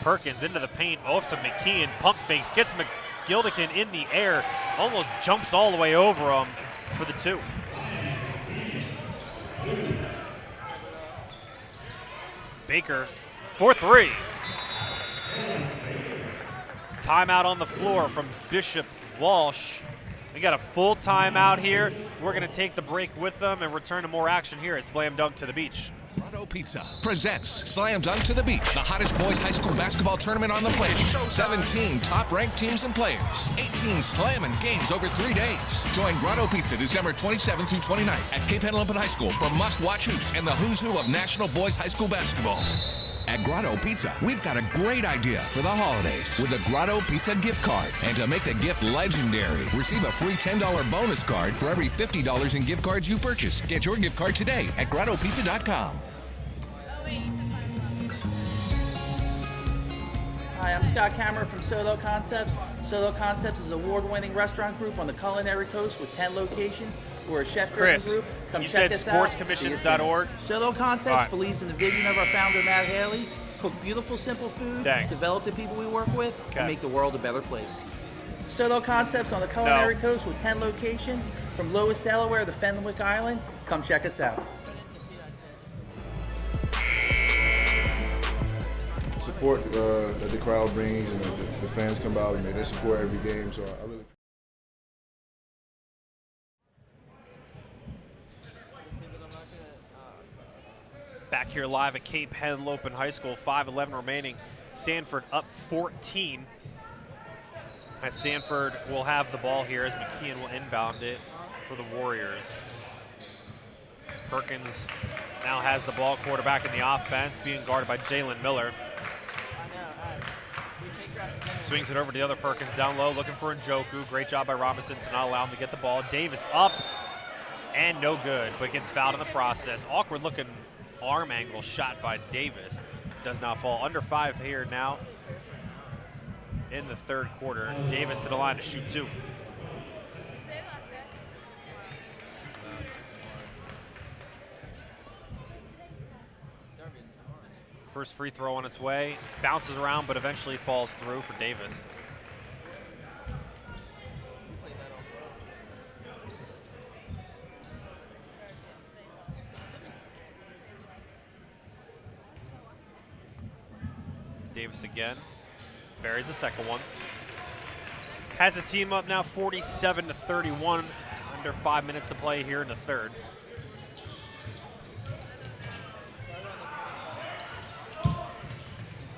Perkins into the paint, off to McKeon. Pump fakes, gets Gildikin in the air. Almost jumps all the way over him for the two. Baker for three. Timeout on the floor from Bishop Walsh. We got a full timeout here. We're going to take the break with them and return to more action here at Slam Dunk to the Beach. Grotto Pizza presents Slam Dunk to the Beach, the hottest boys high school basketball tournament on the planet. 17 top-ranked teams and players. 18 slamming games over 3 days. Join Grotto Pizza December 27th through 29th at Cape Henlopen High School for must-watch hoops and the who's who of national boys high school basketball. At Grotto Pizza, we've got a great idea for the holidays with a Grotto Pizza gift card. And to make the gift legendary, receive a free $10 bonus card for every $50 in gift cards you purchase. Get your gift card today at GrottoPizza.com. Hi, I'm Scott Kammerer from Solo Concepts. Solo Concepts is an award-winning restaurant group on the culinary coast with 10 locations. We're a chef-driven Chris, group. Come you check said us out. sportscommissions.org? Solo Concepts Right. believes in the vision of our founder, Matt Haley. Cook beautiful, simple food, Thanks. develop the people we work with, Okay. and make the world a better place. Solo Concepts on the culinary coast with 10 locations from Lewis, Delaware to Fenwick Island. Come check us out. Support that the crowd brings and the fans come out and they support every game. So I really. Back here live at Cape Henlopen High School, 5:11 remaining. Sanford up 14. As Sanford will have the ball here as McKeon will inbound it for the Warriors. Perkins now has the ball, quarterback in the offense, being guarded by Jalen Miller. Swings it over to the other Perkins down low, looking for Njoku. Great job by Robinson to not allow him to get the ball. Davis up and no good, but gets fouled in the process. Awkward looking arm angle shot by Davis. Does not fall. Under 5 here now in the third quarter. Davis to the line to shoot 2. First free throw on its way. Bounces around, but eventually falls through for Davis. Davis again. Buries the second one. Has his team up now 47-31. Under 5 minutes to play here in the third.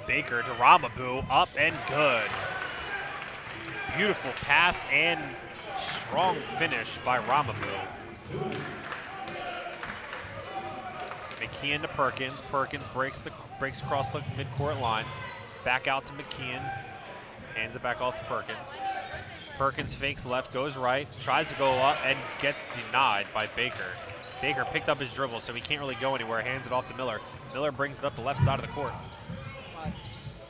Baker to Ramabu, up and good. Beautiful pass and strong finish by Ramabu. McKeon to Perkins. Perkins breaks across the midcourt line. Back out to McKeon. Hands it back off to Perkins. Perkins fakes left, goes right, tries to go up, and gets denied by Baker. Baker picked up his dribble, so he can't really go anywhere. Hands it off to Miller. Miller brings it up the left side of the court.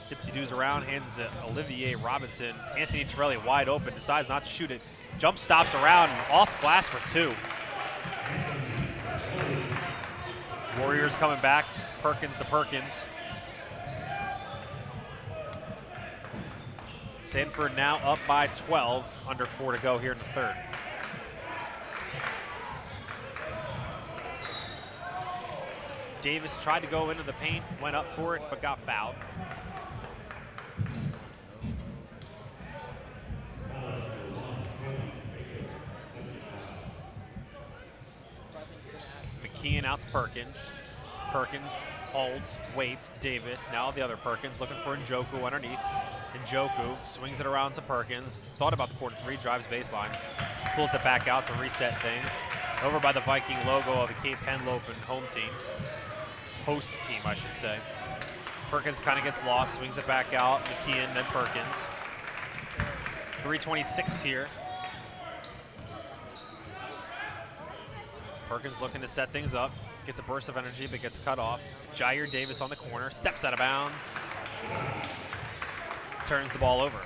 Dipsy-doos around, hands it to Olivier Robinson. Anthony Torelli wide open, decides not to shoot it. Jump stops around, off glass for 2. Warriors coming back, Perkins to Perkins. Sanford now up by 12, under 4 to go here in the third. Davis tried to go into the paint, went up for it, but got fouled. McKeon out to Perkins. Perkins holds, waits, Davis, now the other Perkins, looking for Njoku underneath. Njoku swings it around to Perkins, thought about the corner 3, drives baseline, pulls it back out to reset things. over by the Viking logo of the Cape Henlopen home team. Host team, I should say. Perkins kind of gets lost, swings it back out. McKeon, then Perkins. 3:26 here. Perkins looking to set things up. Gets a burst of energy, but gets cut off. Jair Davis on the corner, steps out of bounds. Turns the ball over.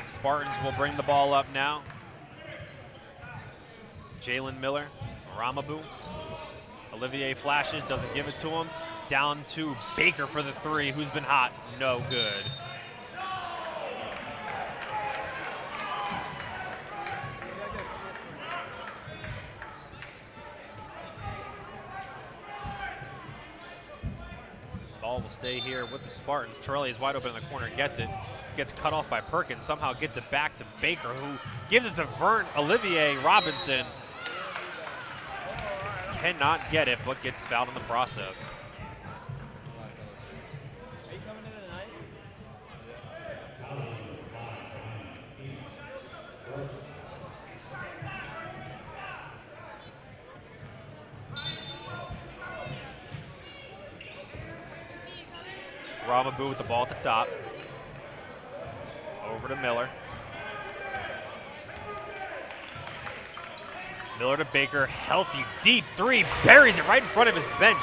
Spartans will bring the ball up now. Jalen Miller, Ramabu. Olivier flashes, doesn't give it to him. Down to Baker for the three, who's been hot. No good. Ball will stay here with the Spartans. Torelli is wide open in the corner, gets it. Gets cut off by Perkins, somehow gets it back to Baker, who gives it to Olivier Robinson. Cannot get it, but gets fouled in the process. Ramabu with the ball at the top. Over to Miller. Miller to Baker, healthy, deep three, buries it right in front of his bench.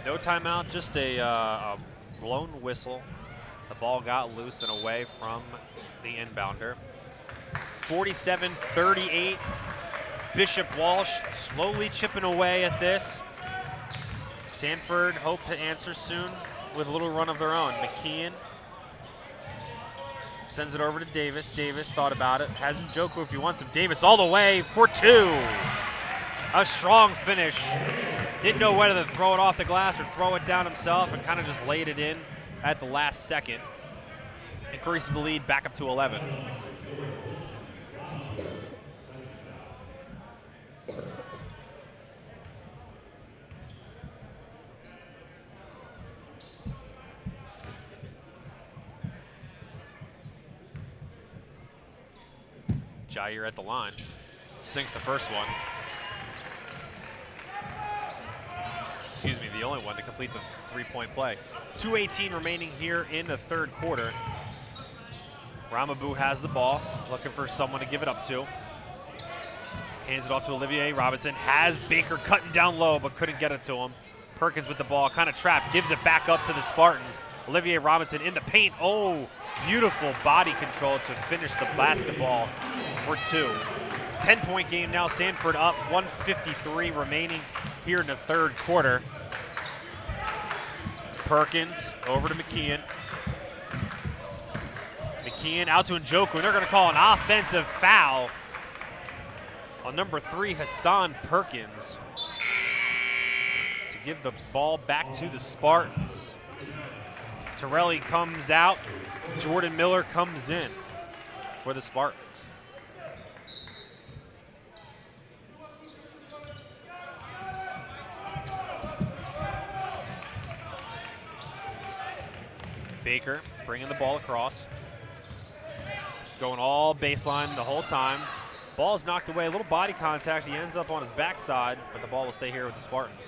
No timeout, just a blown whistle. The ball got loose and away from the inbounder. 47-38. Bishop Walsh slowly chipping away at this. Sanford hope to answer soon with a little run of their own. McKeon sends it over to Davis. Davis thought about it. Has Njoku if he wants him. Davis all the way for two. A strong finish. Didn't know whether to throw it off the glass or throw it down himself, and kind of just laid it in at the last second. Increases the lead back up to 11. Jair at the line, sinks the first one. Excuse me, the only one to complete the three-point play. 2:18 remaining here in the third quarter. Ramabu has the ball, looking for someone to give it up to. Hands it off to Olivier Robinson, has Baker cutting down low, but couldn't get it to him. Perkins with the ball, kind of trapped, gives it back up to the Spartans. Olivier Robinson in the paint, oh, beautiful body control to finish the basketball for two. 10-point game now, Sanford up, 1:53 remaining here in the third quarter. Perkins over to McKeon. McKeon out to Njoku, and they're going to call an offensive foul on number 3, Hassan Perkins, to give the ball back to the Spartans. Torelli comes out, Jordan Miller comes in for the Spartans. Baker bringing the ball across. Going all baseline the whole time. Ball's knocked away, a little body contact. He ends up on his backside, but the ball will stay here with the Spartans.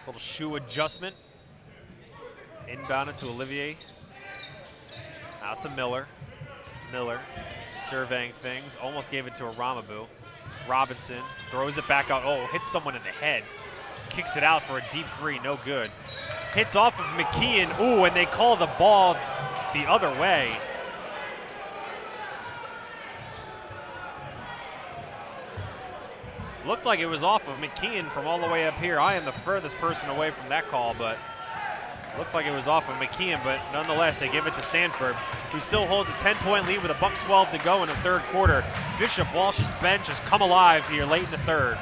Little shoe adjustment. Inbounded to Olivier. Out to Miller. Miller surveying things. Almost gave it to a Ramabu. Robinson throws it back out. Oh, hits someone in the head. Kicks it out for a deep three. No good. Hits off of McKeon. Ooh, and they call the ball the other way. Looked like it was off of McKeon from all the way up here. I am the furthest person away from that call, but looked like it was off of McKeon, but nonetheless, they give it to Sanford, who still holds a 10-point lead with a $1:12 to go in the third quarter. Bishop Walsh's bench has come alive here late in the third.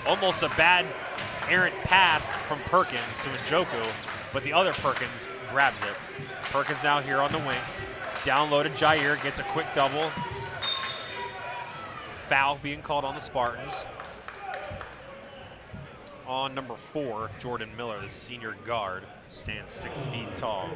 Almost a bad errant pass from Perkins to Njoku. but the other Perkins grabs it. Perkins now here on the wing. Down low to Jair, gets a quick double. Foul being called on the Spartans. On number 4, Jordan Miller, the senior guard, stands 6 feet tall.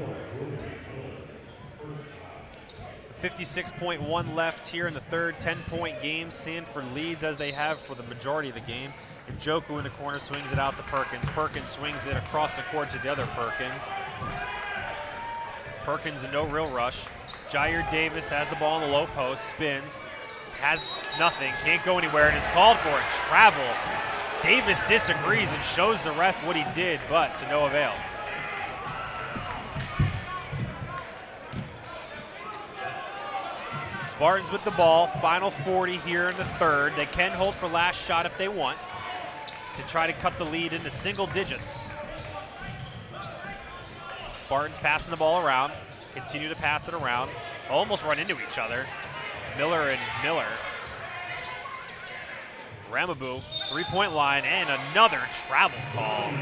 56.1 left here in the third, 10-point game. Sanford leads as they have for the majority of the game. And Njoku in the corner swings it out to Perkins. Perkins swings it across the court to the other Perkins. Perkins in no real rush. Jair Davis has the ball in the low post, spins, has nothing, can't go anywhere, and is called for a travel. Davis disagrees and shows the ref what he did, but to no avail. Spartans with the ball, final 40 here in the third. They can hold for last shot if they want to try to cut the lead into single digits. Spartans passing the ball around, continue to pass it around, almost run into each other. Miller and Miller. Ramabou, three-point line, and another travel call.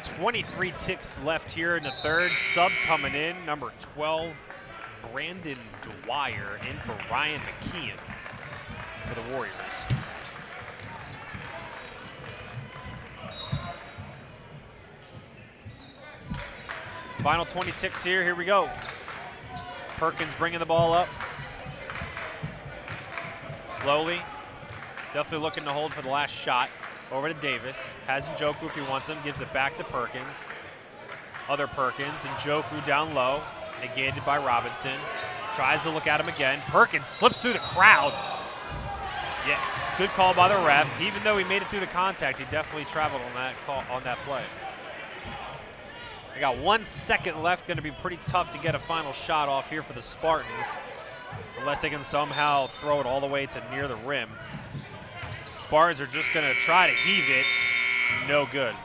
23 ticks left here in the third. Sub coming in, number 12, Brandon Dwyer, in for Ryan McKeon for the Warriors. Final 20 ticks here we go. Perkins bringing the ball up. Slowly, definitely looking to hold for the last shot. Over to Davis, has Njoku if he wants him, gives it back to Perkins. Other Perkins, Njoku down low, negated by Robinson. Tries to look at him again. Perkins slips through the crowd. Yeah, good call by the ref. Even though he made it through the contact, he definitely traveled on that call, on that play. They got 1 second left, going to be pretty tough to get a final shot off here for the Spartans, unless they can somehow throw it all the way to near the rim. Spartans are just going to try to heave it. No good.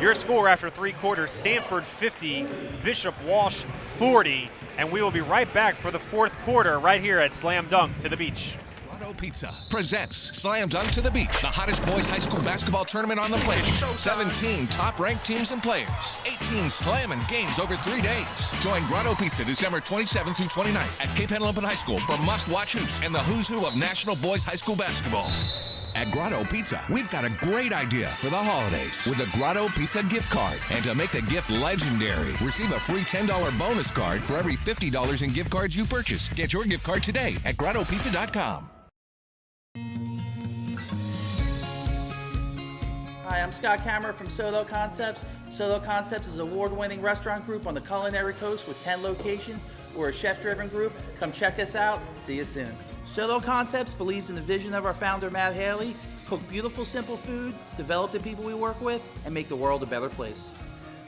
Your score after 3 quarters, Sanford 50, Bishop Walsh 40, and we will be right back for the 4th quarter right here at Slam Dunk to the Beach. Grotto Pizza presents Slam Dunk to the Beach, the hottest boys high school basketball tournament on the planet. 17 top-ranked teams and players, 18 slamming games over 3 days. Join Grotto Pizza December 27th through 29th at Cape Henlopen High School for must-watch hoops and the who's who of national boys high school basketball. At Grotto Pizza, we've got a great idea for the holidays with the Grotto Pizza gift card. And to make the gift legendary, receive a free $10 bonus card for every $50 in gift cards you purchase. Get your gift card today at GrottoPizza.com. Hi, I'm Scott Kammerer from Solo Concepts. Solo Concepts is an award-winning restaurant group on the culinary coast with 10 locations. We're a chef-driven group. Come check us out. See you soon. Solo Concepts believes in the vision of our founder, Matt Haley: cook beautiful, simple food, develop the people we work with, and make the world a better place.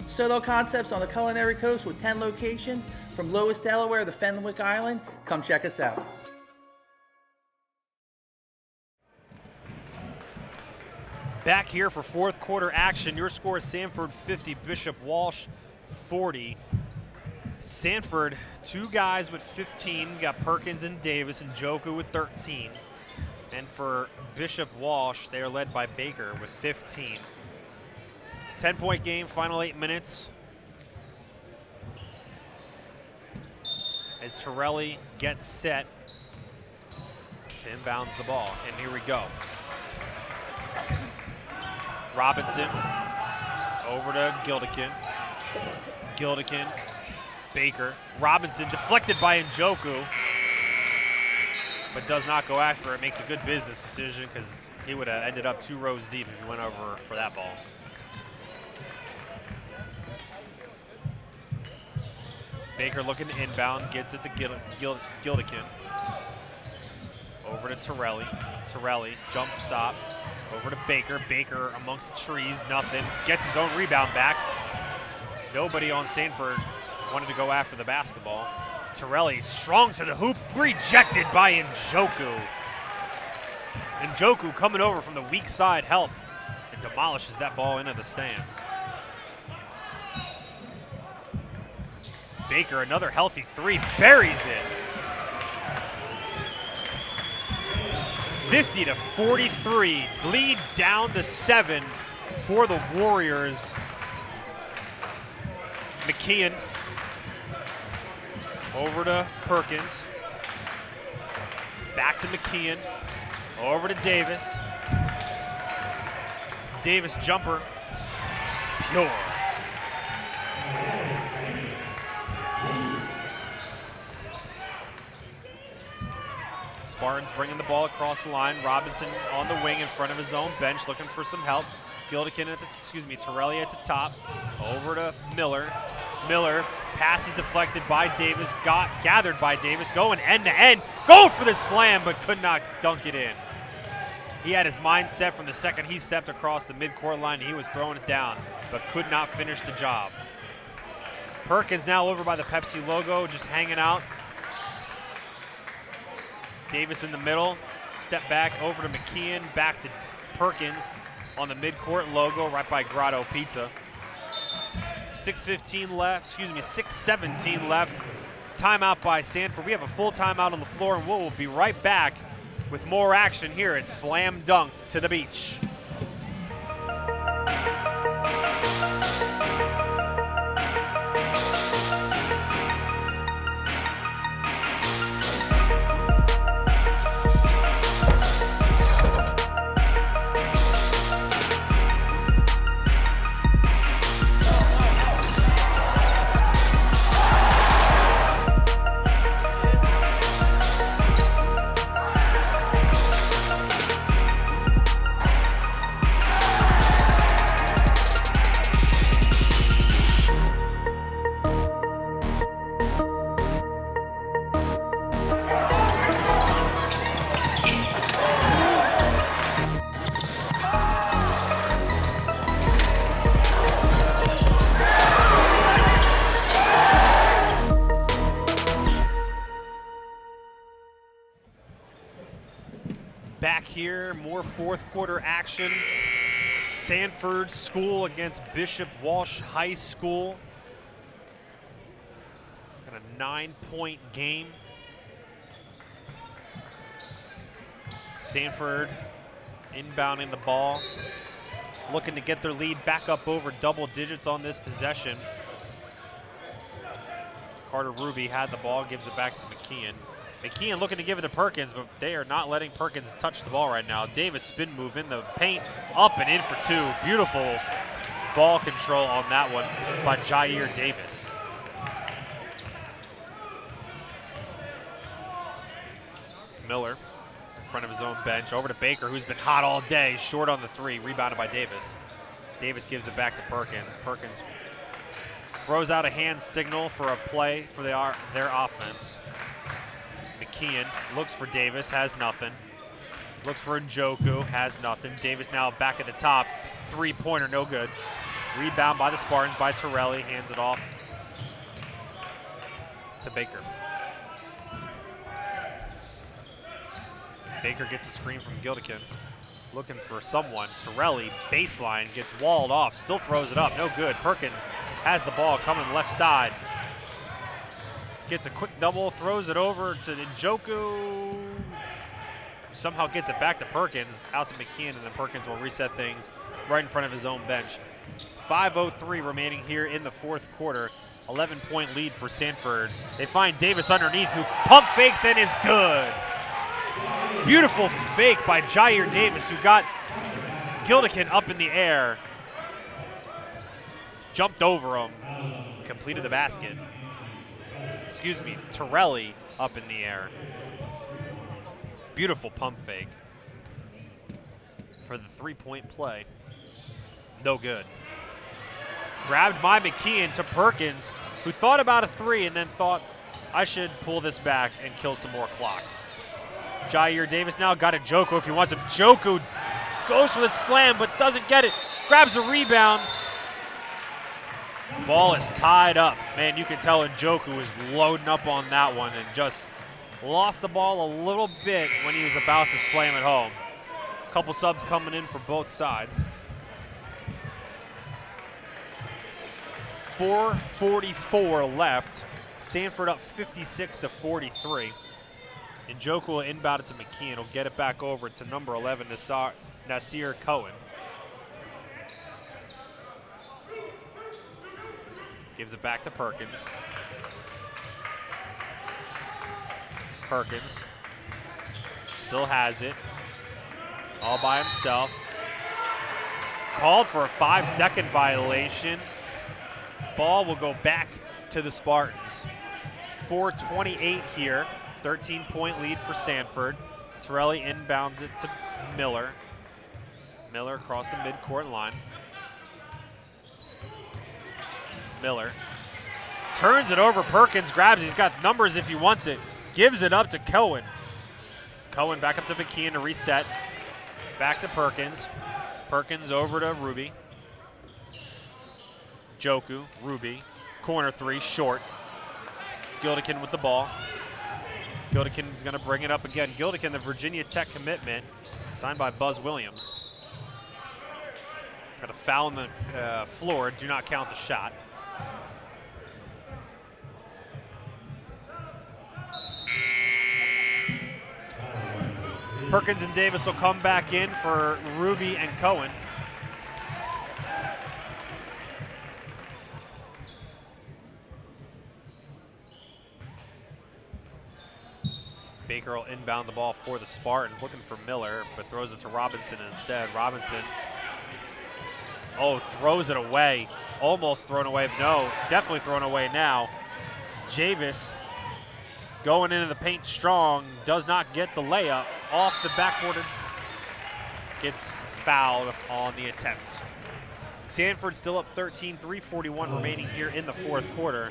Solo Concepts on the culinary coast with 10 locations from Lowes, Delaware to Fenwick Island. Come check us out. Back here for 4th quarter action. Your score is Sanford 50, Bishop Walsh 40. Sanford, 2 guys with 15. Got Perkins and Davis, and Njoku with 13. And for Bishop Walsh, they are led by Baker with 15. 10-point game, final 8 minutes. As Torelli gets set to inbounds the ball. And here we go. Robinson over to Gildikin. Gildikin, Baker. Robinson deflected by Njoku, but does not go after it. Makes a good business decision because he would have ended up 2 rows deep if he went over for that ball. Baker looking to inbound, gets it to Gildikin. Over to Torelli. Torelli, jump stop. Over to Baker. Baker amongst the trees, nothing. Gets his own rebound back. Nobody on Sanford wanted to go after the basketball. Torelli strong to the hoop, rejected by Njoku. Njoku coming over from the weak side help and demolishes that ball into the stands. Baker, another healthy 3, buries it. 50-43, lead down to 7 For the Warriors, McKeon over to Perkins. Back to McKeon. Over to Davis. Davis jumper. Pure. Spartans bringing the ball across the line. Robinson on the wing in front of his own bench looking for some help. Gildikin Torelli at the top. Over to Miller. Miller, pass is deflected by Davis, gathered by Davis, going end to end. Go for the slam, but could not dunk it in. He had his mind set from the second he stepped across the midcourt line. He was throwing it down, but could not finish the job. Perkins now over by the Pepsi logo, just hanging out. Davis in the middle, step back over to McKeon, back to Perkins on the midcourt logo right by Grotto Pizza. 6:17 left, 6:17 left. Timeout by Sanford. We have a full timeout on the floor, and we'll be right back with more action here at Slam Dunk to the Beach. Back here, more fourth quarter action. Sanford School against Bishop Walsh High School. Got a 9-point game. Sanford inbounding the ball, looking to get their lead back up over double digits on this possession. Carter Ruby had the ball, gives it back to McKeon. McKeon looking to give it to Perkins, but they are not letting Perkins touch the ball right now. Davis spin move in the paint, up and in for two. Beautiful ball control on that one by Jair Davis. Miller in front of his own bench, over to Baker, who's been hot all day, short on the three, rebounded by Davis. Davis gives it back to Perkins. Perkins throws out a hand signal for a play for their offense. McKeon looks for Davis, has nothing. Looks for Njoku, has nothing. Davis now back at the top. Three-pointer, no good. Rebound by the Spartans by Torelli, hands it off to Baker. Baker gets a screen from Gildikin. Looking for someone. Torelli, baseline, gets walled off, still throws it up, no good. Perkins has the ball coming left side. Gets a quick double, throws it over to Njoku. Somehow gets it back to Perkins, out to McKeon, and then Perkins will reset things right in front of his own bench. 5:03 remaining here in the fourth quarter. 11-point lead for Sanford. They find Davis underneath, who pump fakes and is good. Beautiful fake by Jair Davis, who got Gildikin up in the air. Jumped over him, completed the basket. Torelli up in the air. Beautiful pump fake for the three-point play. No good. Grabbed by McKeon to Perkins, who thought about a three and then thought, I should pull this back and kill some more clock. Jair Davis now got a Njoku if he wants him. Njoku goes for the slam but doesn't get it. Grabs a rebound. Ball is tied up. Man, you can tell Njoku was loading up on that one and just lost the ball a little bit when he was about to slam it home. A couple subs coming in for both sides. 4:44 left. Sanford up 56-43. Njoku will inbound it to McKeon. He'll get it back over to number 11, Nasir Cohen. Gives it back to Perkins. Perkins still has it. All by himself. Called for a 5-second violation. Ball will go back to the Spartans. 4:28 here. 13-point lead for Sanford. Torelli inbounds it to Miller. Miller across the midcourt line. Miller turns it over. Perkins grabs it. He's got numbers if he wants it. Gives it up to Cohen. Cohen back up to McKeon to reset. Back to Perkins. Perkins over to Ruby. Joku, Ruby. Corner three, short. Gildikin with the ball. Gildikin's going to bring it up again. Gildikin, the Virginia Tech commitment, signed by Buzz Williams. Got a foul on the floor. Do not count the shot. Perkins and Davis will come back in for Ruby and Cohen. Baker will inbound the ball for the Spartans, looking for Miller, but throws it to Robinson instead. Robinson, throws it away. Almost thrown away. No, definitely thrown away now. Javis going into the paint strong, does not get the layup. Off the backboard, gets fouled on the attempt. Sanford still up 13, 3:41 remaining here in the fourth quarter.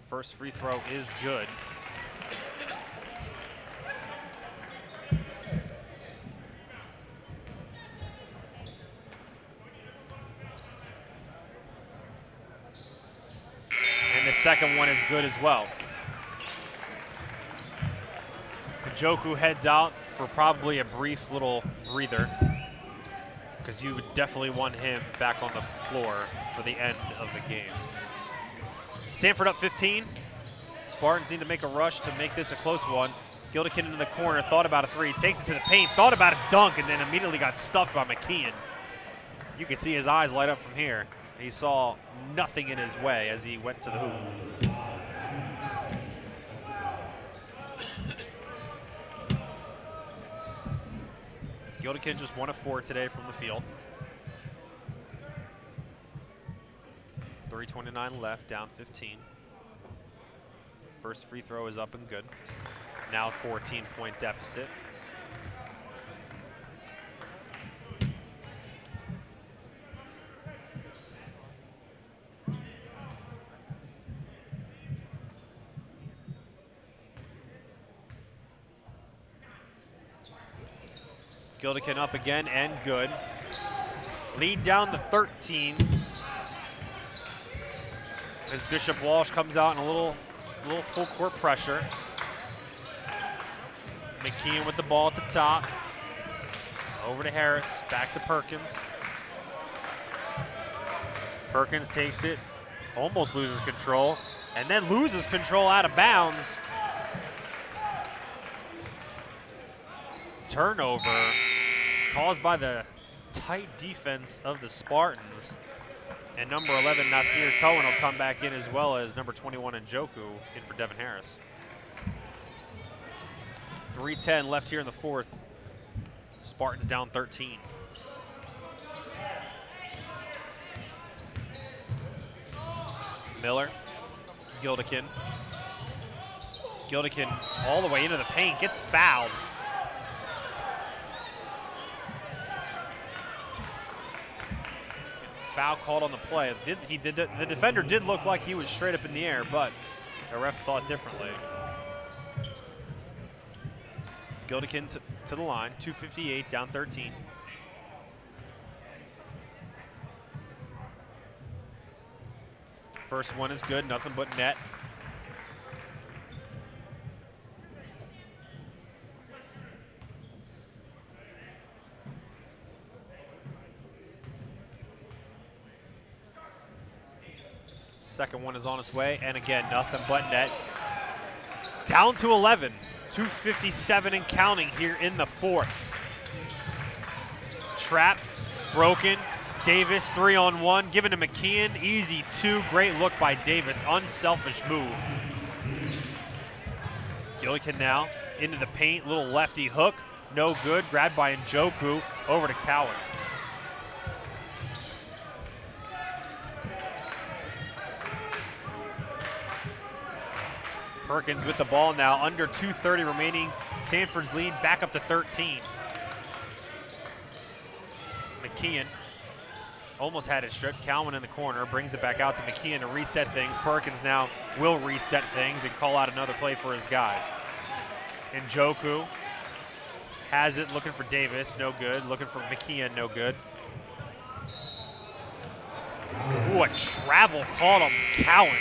First free throw is good. And the second one is good as well. Njoku heads out for probably a brief little breather, because you would definitely want him back on the floor for the end of the game. Sanford up 15. Spartans need to make a rush to make this a close one. Gildikin into the corner, thought about a three, takes it to the paint, thought about a dunk, and then immediately got stuffed by McKeon. You could see his eyes light up from here. He saw nothing in his way as he went to the hoop. Gildikin just 1 of 4 today from the field. 3:29 left, down 15. First free throw is up and good. Now 14-point deficit. Gildikin up again and good. Lead down to 13. As Bishop Walsh comes out in a little full court pressure. McKeon with the ball at the top. Over to Harris, back to Perkins. Perkins takes it, almost loses control, and then loses control out of bounds. Turnover caused by the tight defense of the Spartans. And number 11, Nasir Cohen, will come back in, as well as number 21, Njoku, in for Devin Harris. 3:10 left here in the fourth. Spartans down 13. Miller, Gildikin. Gildikin all the way into the paint, gets fouled. Foul called on the play. The defender did look like he was straight up in the air, but the ref thought differently. Gildikin to the line, 2:58, down 13. First one is good, nothing but net. Second one is on its way, and again, nothing but net. Down to 11, 2:57 and counting here in the fourth. Trap, broken. Davis 3-on-1, given to McKeon, easy 2, great look by Davis, unselfish move. Gillikin now into the paint, little lefty hook, no good, grabbed by Njoku, over to Cowan. Perkins with the ball now, under 2:30 remaining, Sanford's lead back up to 13. McKeon almost had it stripped. Cowan in the corner, brings it back out to McKeon to reset things. Perkins now will reset things and call out another play for his guys. Njoku has it, looking for Davis, no good. Looking for McKeon, no good. Ooh, a travel called him, Cowan.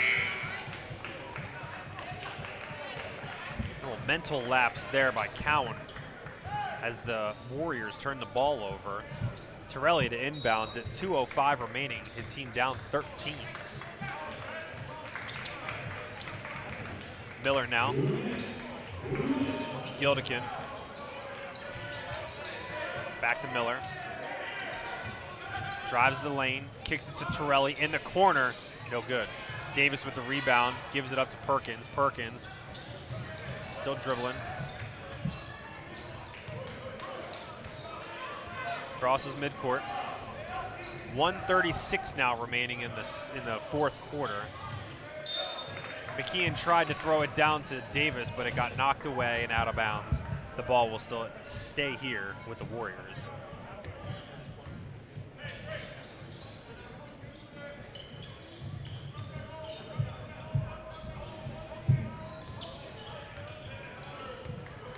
Little mental lapse there by Cowan as the Warriors turn the ball over. Torelli to inbounds at 2:05 remaining. His team down 13. Miller now. Gildikin. Back to Miller. Drives the lane, kicks it to Torelli in the corner. No good. Davis with the rebound, gives it up to Perkins. Perkins still dribbling. Crosses midcourt. 1:36 now remaining in the fourth quarter. McKeon tried to throw it down to Davis, but it got knocked away and out of bounds. The ball will still stay here with the Warriors.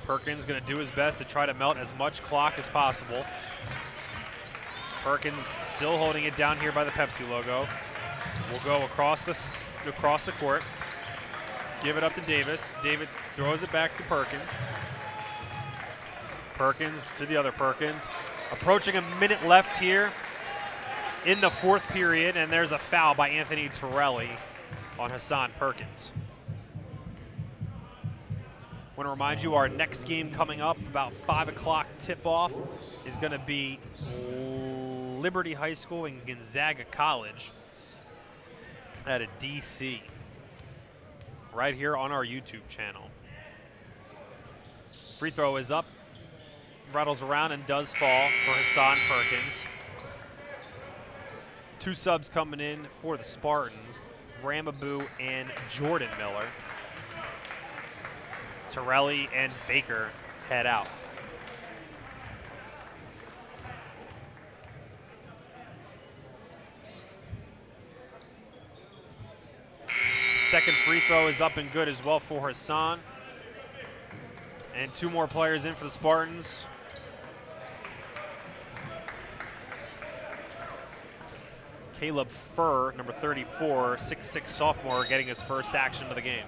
Perkins going to do his best to try to melt as much clock as possible. Perkins still holding it down here by the Pepsi logo. We'll go across the court. Give it up to Davis. David throws it back to Perkins. Perkins to the other Perkins. Approaching a minute left here in the fourth period, and there's a foul by Anthony Torelli on Hassan Perkins. I want to remind you our next game coming up about 5 o'clock tip-off is going to be Liberty High School and Gonzaga College at a DC right here on our YouTube channel. Free throw is up, rattles around and does fall for Hassan Perkins. 2 subs coming in for the Spartans, Ramaboo and Jordan Miller. Torelli and Baker head out. Second free throw is up and good as well for Hassan. And 2 more players in for the Spartans. Caleb Furr, number 34, 6'6" sophomore, getting his first action of the game.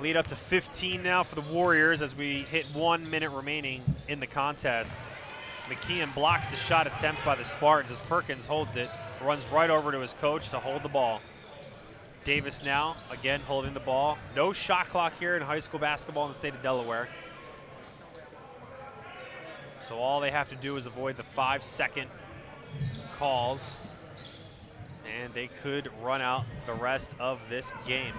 Lead up to 15 now for the Warriors as we hit 1 minute remaining in the contest. McKeon blocks the shot attempt by the Spartans as Perkins holds it, runs right over to his coach to hold the ball. Davis now, again holding the ball. No shot clock here in high school basketball in the state of Delaware. So all they have to do is avoid the 5-second calls, and they could run out the rest of this game.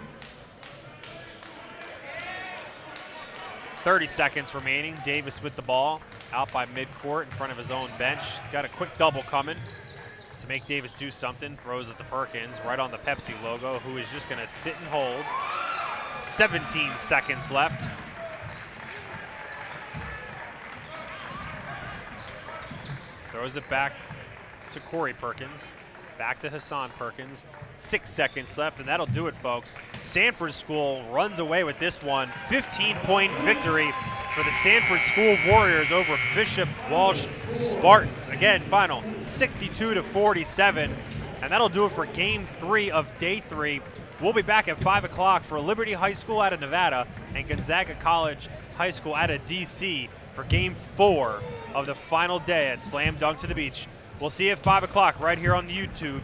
30 seconds remaining. Davis with the ball out by midcourt in front of his own bench. Got a quick double coming to make Davis do something. Throws it to Perkins right on the Pepsi logo, who is just going to sit and hold. 17 seconds left. Throws it back to Corey Perkins. Back to Hassan Perkins. 6 seconds left, and that'll do it, folks. Sanford School runs away with this one. 15-point victory for the Sanford School Warriors over Bishop Walsh Spartans. Again, final 62-47, and that'll do it for Game 3 of Day 3. We'll be back at 5 o'clock for Liberty High School out of Nevada and Gonzaga College High School out of DC for Game 4 of the final day at Slam Dunk to the Beach. We'll see you at 5 o'clock right here on YouTube.